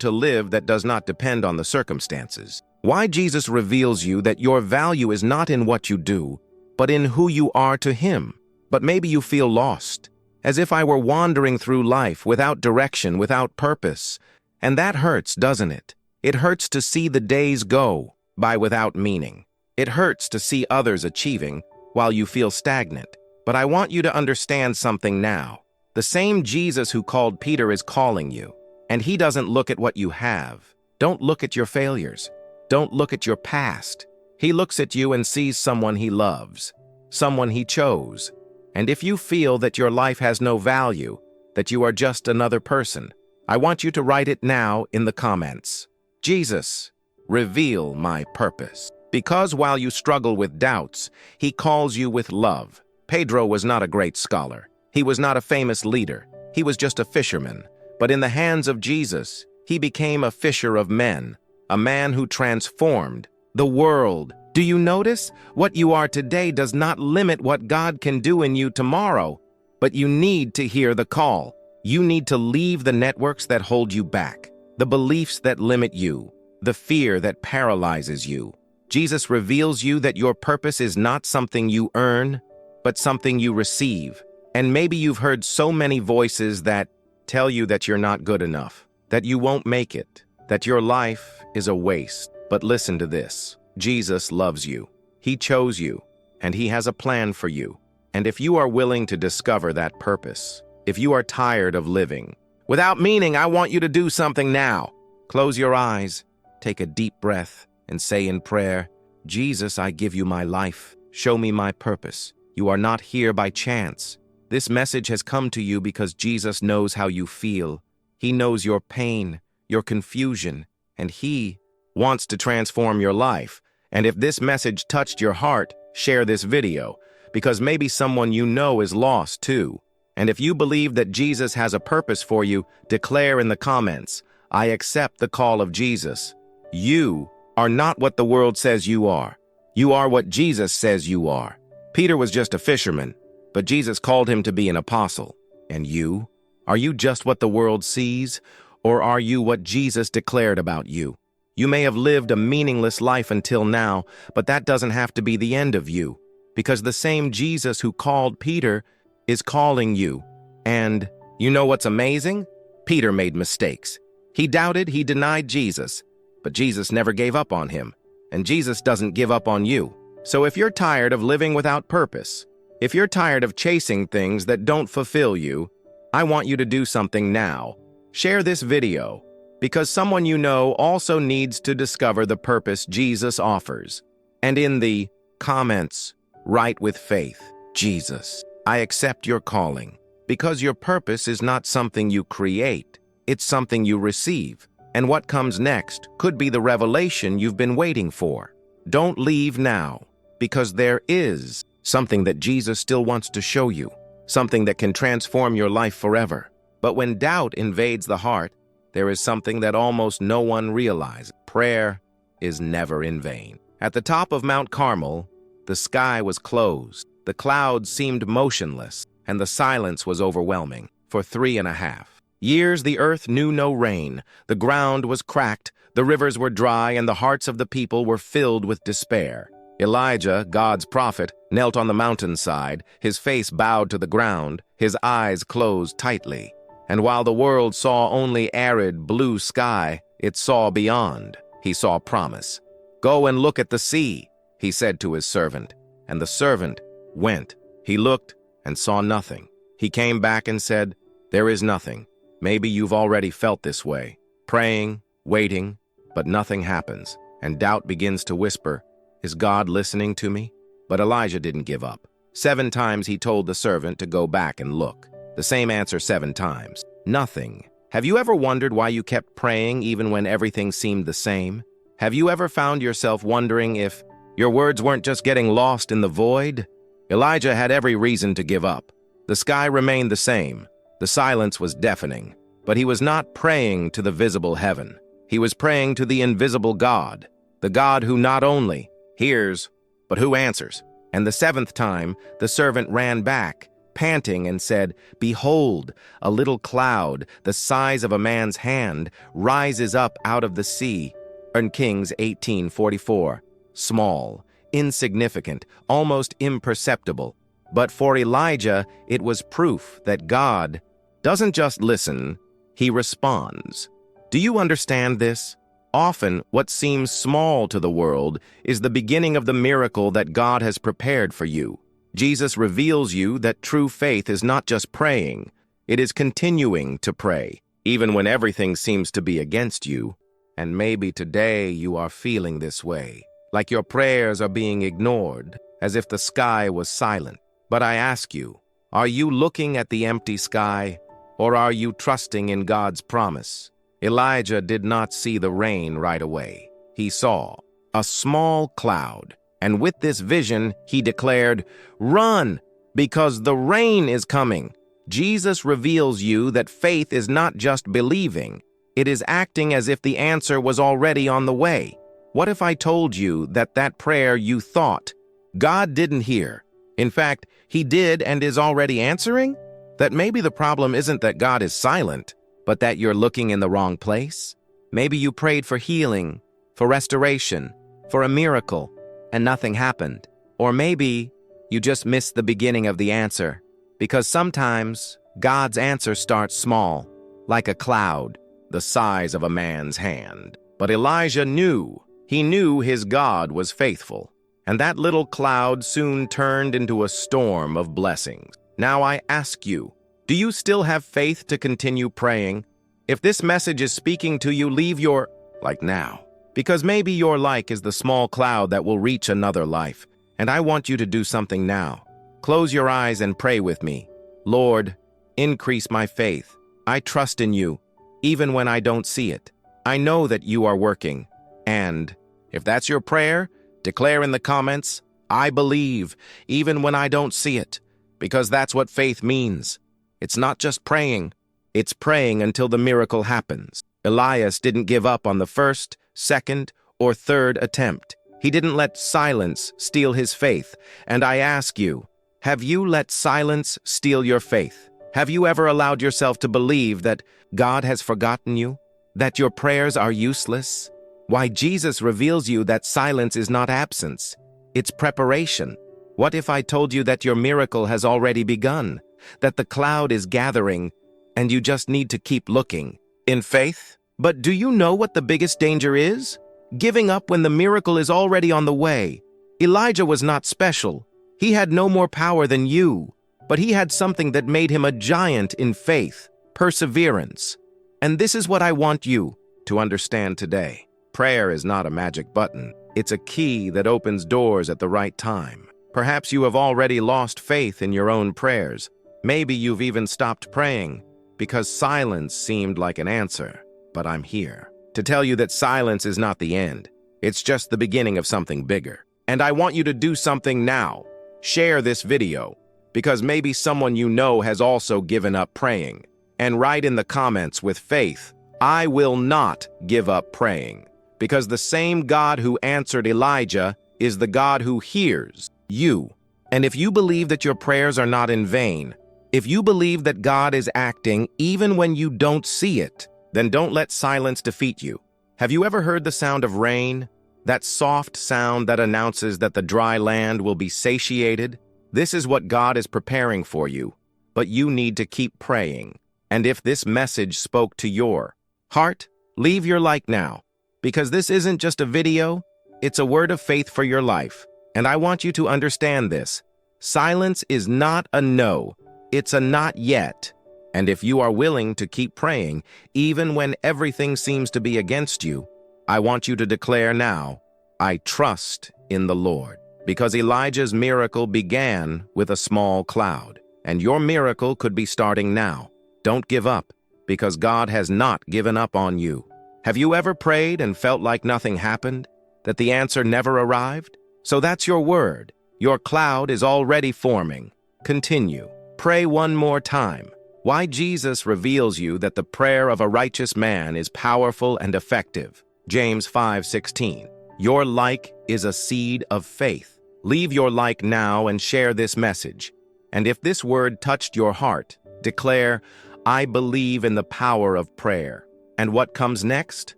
to live that does not depend on the circumstances. Why Jesus reveals you that your value is not in what you do, but in who you are to Him. But maybe you feel lost, as if I were wandering through life without direction, without purpose. And that hurts, doesn't it? It hurts to see the days go by without meaning. It hurts to see others achieving while you feel stagnant. But I want you to understand something now. The same Jesus who called Peter is calling you. And He doesn't look at what you have. Don't look at your failures. Don't look at your past. He looks at you and sees someone He loves, someone He chose. And if you feel that your life has no value, that you are just another person, I want you to write it now in the comments. Jesus, reveal my purpose. Because while you struggle with doubts, He calls you with love. Pedro was not a great scholar. He was not a famous leader. He was just a fisherman. But in the hands of Jesus, he became a fisher of men, a man who transformed the world. Do you notice? What you are today does not limit what God can do in you tomorrow, but you need to hear the call. You need to leave the networks that hold you back, the beliefs that limit you, the fear that paralyzes you. Jesus reveals you that your purpose is not something you earn, but something you receive. And maybe you've heard so many voices that tell you that you're not good enough, that you won't make it, that your life is a waste. But listen to this. Jesus loves you. He chose you, and He has a plan for you. And if you are willing to discover that purpose, if you are tired of living without meaning, I want you to do something now. Close your eyes, take a deep breath, and say in prayer, Jesus, I give you my life. Show me my purpose. You are not here by chance. This message has come to you because Jesus knows how you feel. He knows your pain, your confusion, and He wants to transform your life. And if this message touched your heart, share this video, because maybe someone you know is lost too. And if you believe that Jesus has a purpose for you, declare in the comments, I accept the call of Jesus. You are not what the world says you are. You are what Jesus says you are. Peter was just a fisherman, but Jesus called him to be an apostle. And you? Are you just what the world sees, or are you what Jesus declared about you? You may have lived a meaningless life until now, but that doesn't have to be the end of you. because the same Jesus who called Peter is calling you. And you know what's amazing? Peter made mistakes. He doubted, he denied Jesus, but Jesus never gave up on him, and Jesus doesn't give up on you. So if you're tired of living without purpose, if you're tired of chasing things that don't fulfill you, I want you to do something now. Share this video, because someone you know also needs to discover the purpose Jesus offers. And in the comments, write with faith, Jesus, I accept your calling, because your purpose is not something you create, it's something you receive. And what comes next could be the revelation you've been waiting for. Don't leave now, because there is something that Jesus still wants to show you, something that can transform your life forever. But when doubt invades the heart, there is something that almost no one realizes. Prayer is never in vain. At the top of Mount Carmel, the sky was closed, the clouds seemed motionless, and the silence was overwhelming. For 3.5 years the earth knew no rain, the ground was cracked, the rivers were dry, and the hearts of the people were filled with despair. Elijah, God's prophet, knelt on the mountainside, his face bowed to the ground, his eyes closed tightly. And while the world saw only arid blue sky, it saw beyond. He saw promise. Go and look at the sea, he said to his servant. And the servant went. He looked and saw nothing. He came back and said, there is nothing. Maybe you've already felt this way, praying, waiting, but nothing happens. And doubt begins to whisper, is God listening to me? But Elijah didn't give up. 7 times he told the servant to go back and look. The same answer 7 times. Nothing. Have you ever wondered why you kept praying even when everything seemed the same? Have you ever found yourself wondering if your words weren't just getting lost in the void? Elijah had every reason to give up. The sky remained the same. The silence was deafening. But he was not praying to the visible heaven. He was praying to the invisible God, the God who not only hears, but who answers. And the 7th time, the servant ran back, panting, and said, behold, a little cloud, the size of a man's hand, rises up out of the sea. In Kings 18:44. Small, insignificant, almost imperceptible. But for Elijah, it was proof that God doesn't just listen, he responds. Do you understand this? Often, what seems small to the world is the beginning of the miracle that God has prepared for you. Jesus reveals you that true faith is not just praying, it is continuing to pray, even when everything seems to be against you. And maybe today you are feeling this way, like your prayers are being ignored, as if the sky was silent. But I ask you, are you looking at the empty sky, or are you trusting in God's promise? Elijah did not see the rain right away. He saw a small cloud, and with this vision, he declared, run, because the rain is coming. Jesus reveals you that faith is not just believing, it is acting as if the answer was already on the way. What if I told you that that prayer you thought God didn't hear, in fact, he did and is already answering? That maybe the problem isn't that God is silent, but that you're looking in the wrong place? Maybe you prayed for healing, for restoration, for a miracle, and nothing happened. Or maybe you just missed the beginning of the answer, because sometimes God's answer starts small, like a cloud, the size of a man's hand. But Elijah knew, he knew his God was faithful, and that little cloud soon turned into a storm of blessings. Now I ask you, do you still have faith to continue praying? If this message is speaking to you, leave your like now, because maybe your like is the small cloud that will reach another life, and I want you to do something now. Close your eyes and pray with me. Lord, increase my faith. I trust in you, even when I don't see it. I know that you are working, and if that's your prayer, declare in the comments, I believe, even when I don't see it, because that's what faith means. It's not just praying, it's praying until the miracle happens. Elias didn't give up on the first, second, or third attempt. He didn't let silence steal his faith. And I ask you, have you let silence steal your faith? Have you ever allowed yourself to believe that God has forgotten you? That your prayers are useless? Why, Jesus reveals you that silence is not absence, it's preparation. What if I told you that your miracle has already begun, that the cloud is gathering, and you just need to keep looking in faith? But do you know what the biggest danger is? Giving up when the miracle is already on the way. Elijah was not special. He had no more power than you, but he had something that made him a giant in faith, perseverance. And this is what I want you to understand today. Prayer is not a magic button. It's a key that opens doors at the right time. Perhaps you have already lost faith in your own prayers. Maybe you've even stopped praying because silence seemed like an answer. But I'm here to tell you that silence is not the end. It's just the beginning of something bigger. And I want you to do something now. Share this video, because maybe someone you know has also given up praying. And write in the comments with faith, I will not give up praying. Because the same God who answered Elijah is the God who hears you. And if you believe that your prayers are not in vain, if you believe that God is acting even when you don't see it, then don't let silence defeat you. Have you ever heard the sound of rain? That soft sound that announces that the dry land will be satiated? This is what God is preparing for you, but you need to keep praying. And if this message spoke to your heart, leave your like now, because this isn't just a video, it's a word of faith for your life. And I want you to understand this. Silence is not a no, it's a not yet. And if you are willing to keep praying, even when everything seems to be against you, I want you to declare now, I trust in the Lord. Because Elijah's miracle began with a small cloud, and your miracle could be starting now. Don't give up, because God has not given up on you. Have you ever prayed and felt like nothing happened, that the answer never arrived? So that's your word. Your cloud is already forming. Continue. Pray one more time. Why Jesus reveals you that the prayer of a righteous man is powerful and effective. James 5:16. Your like is a seed of faith. Leave your like now and share this message. And if this word touched your heart, declare, I believe in the power of prayer. And what comes next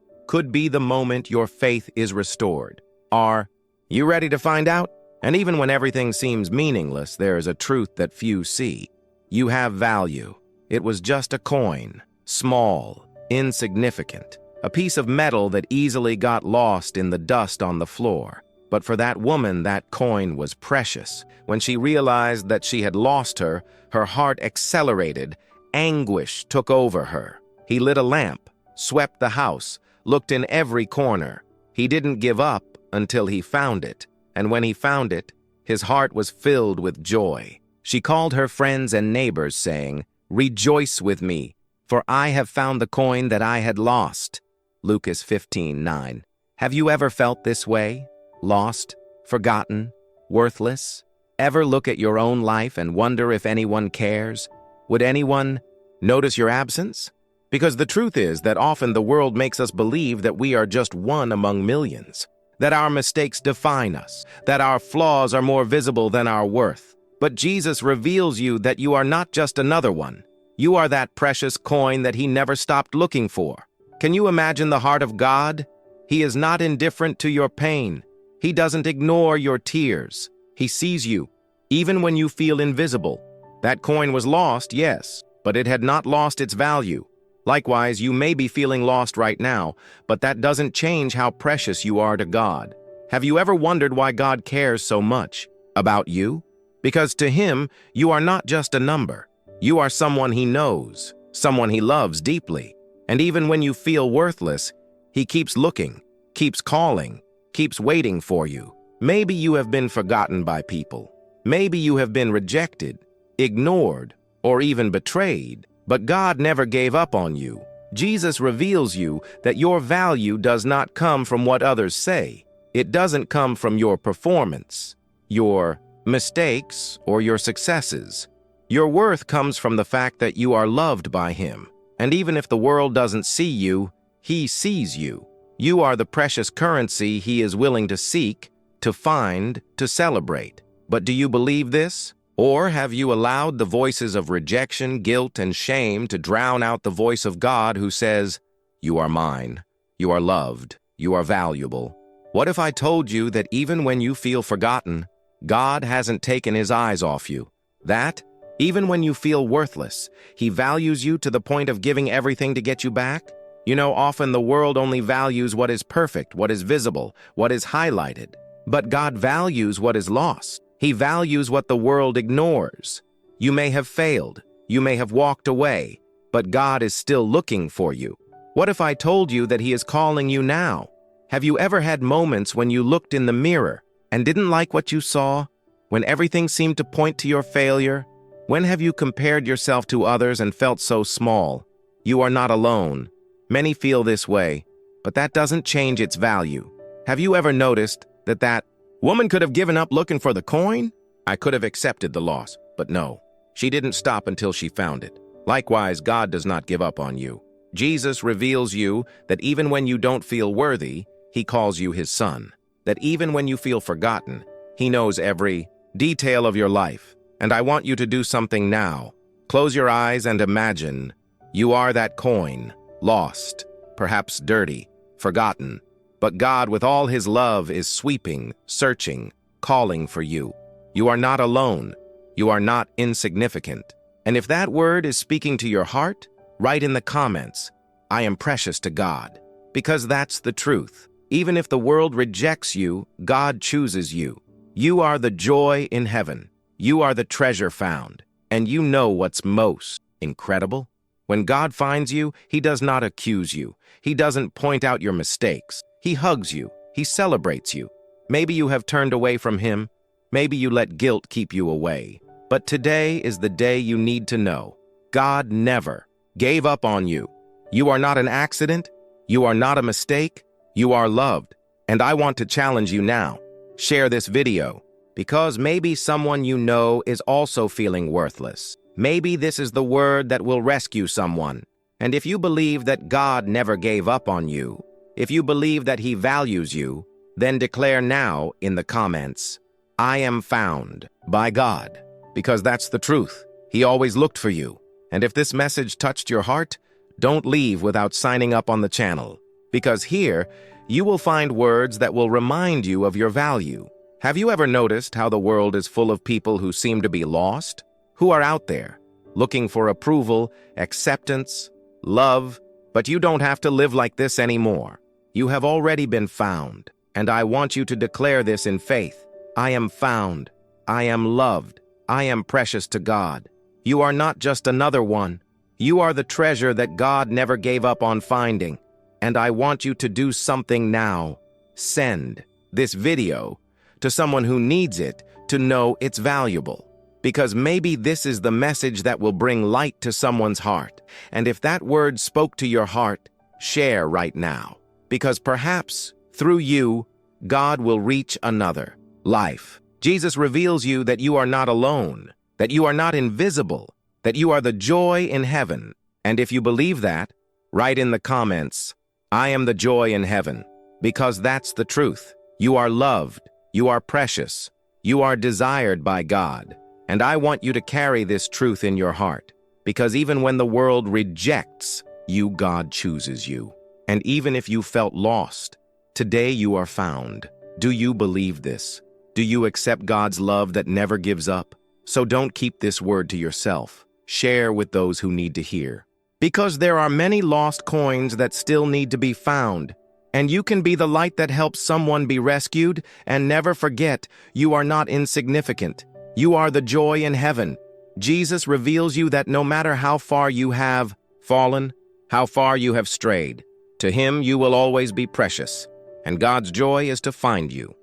could be the moment your faith is restored. Are you ready to find out? And even when everything seems meaningless, there is a truth that few see. You have value. It was just a coin, small, insignificant, a piece of metal that easily got lost in the dust on the floor. But for that woman, that coin was precious. When she realized that she had lost her heart accelerated. Anguish took over her. He lit a lamp, swept the house, looked in every corner. He didn't give up until he found it. And when he found it, his heart was filled with joy. She called her friends and neighbors, saying, Rejoice with me, for I have found the coin that I had lost. Lucas 15:9. Have you ever felt this way? Lost, forgotten, worthless? Ever look at your own life and wonder if anyone cares? Would anyone notice your absence? Because the truth is that often the world makes us believe that we are just one among millions, that our mistakes define us, that our flaws are more visible than our worth. But Jesus reveals you that you are not just another one. You are that precious coin that he never stopped looking for. Can you imagine the heart of God? He is not indifferent to your pain. He doesn't ignore your tears. He sees you, even when you feel invisible. That coin was lost, yes, but it had not lost its value. Likewise, you may be feeling lost right now, but that doesn't change how precious you are to God. Have you ever wondered why God cares so much about you? Because to him, you are not just a number. You are someone he knows, someone he loves deeply. And even when you feel worthless, he keeps looking, keeps calling, keeps waiting for you. Maybe you have been forgotten by people. Maybe you have been rejected, ignored, or even betrayed. But God never gave up on you. Jesus reveals you that your value does not come from what others say. It doesn't come from your performance, your mistakes, or your successes. Your worth comes from the fact that you are loved by him. And even if the world doesn't see you, he sees you. You are the precious currency he is willing to seek, to find, to celebrate. But do you believe this? Or have you allowed the voices of rejection, guilt, and shame to drown out the voice of God who says, You are mine, you are loved, you are valuable? What if I told you that even when you feel forgotten, God hasn't taken his eyes off you. That, even when you feel worthless, he values you to the point of giving everything to get you back. You know, often the world only values what is perfect, what is visible, what is highlighted. But God values what is lost. He values what the world ignores. You may have failed, you may have walked away, but God is still looking for you. What if I told you that he is calling you now? Have you ever had moments when you looked in the mirror and didn't like what you saw? When everything seemed to point to your failure? When have you compared yourself to others and felt so small? You are not alone. Many feel this way, but that doesn't change its value. Have you ever noticed that woman could have given up looking for the coin? I could have accepted the loss, but no. She didn't stop until she found it. Likewise, God does not give up on you. Jesus reveals you that even when you don't feel worthy, he calls you his son. That even when you feel forgotten, he knows every detail of your life. And I want you to do something now. Close your eyes and imagine you are that coin, lost, perhaps dirty, forgotten. But God, with all his love, is sweeping, searching, calling for you. You are not alone. You are not insignificant. And if that word is speaking to your heart, write in the comments, I am precious to God. Because that's the truth. Even if the world rejects you, God chooses you. You are the joy in heaven. You are the treasure found. And you know what's most incredible? When God finds you, he does not accuse you. He doesn't point out your mistakes. He hugs you. He celebrates you. Maybe you have turned away from him. Maybe you let guilt keep you away. But today is the day you need to know. God never gave up on you. You are not an accident. You are not a mistake. You are loved. And I want to challenge you now. Share this video, because maybe someone you know is also feeling worthless. Maybe this is the word that will rescue someone. And if you believe that God never gave up on you, if you believe that he values you, then declare now in the comments, I am found by God. Because that's the truth. He always looked for you. And if this message touched your heart, don't leave without signing up on the channel. Because here, you will find words that will remind you of your value. Have you ever noticed how the world is full of people who seem to be lost? Who are out there, looking for approval, acceptance, love, but you don't have to live like this anymore. You have already been found, and I want you to declare this in faith. I am found. I am loved. I am precious to God. You are not just another one. You are the treasure that God never gave up on finding. And I want you to do something now. Send this video to someone who needs it to know it's valuable. Because maybe this is the message that will bring light to someone's heart. And if that word spoke to your heart, share right now. Because perhaps, through you, God will reach another life. Jesus reveals you that you are not alone, that you are not invisible, that you are the joy in heaven. And if you believe that, write in the comments, I am the joy in heaven. Because that's the truth. You are loved. You are precious. You are desired by God. And I want you to carry this truth in your heart, because even when the world rejects you, God chooses you. And even if you felt lost, today you are found. Do you believe this? Do you accept God's love that never gives up? So don't keep this word to yourself. Share with those who need to hear. Because there are many lost coins that still need to be found. And you can be the light that helps someone be rescued. And never forget, you are not insignificant. You are the joy in heaven. Jesus reveals you that no matter how far you have fallen, how far you have strayed, to him you will always be precious. And God's joy is to find you.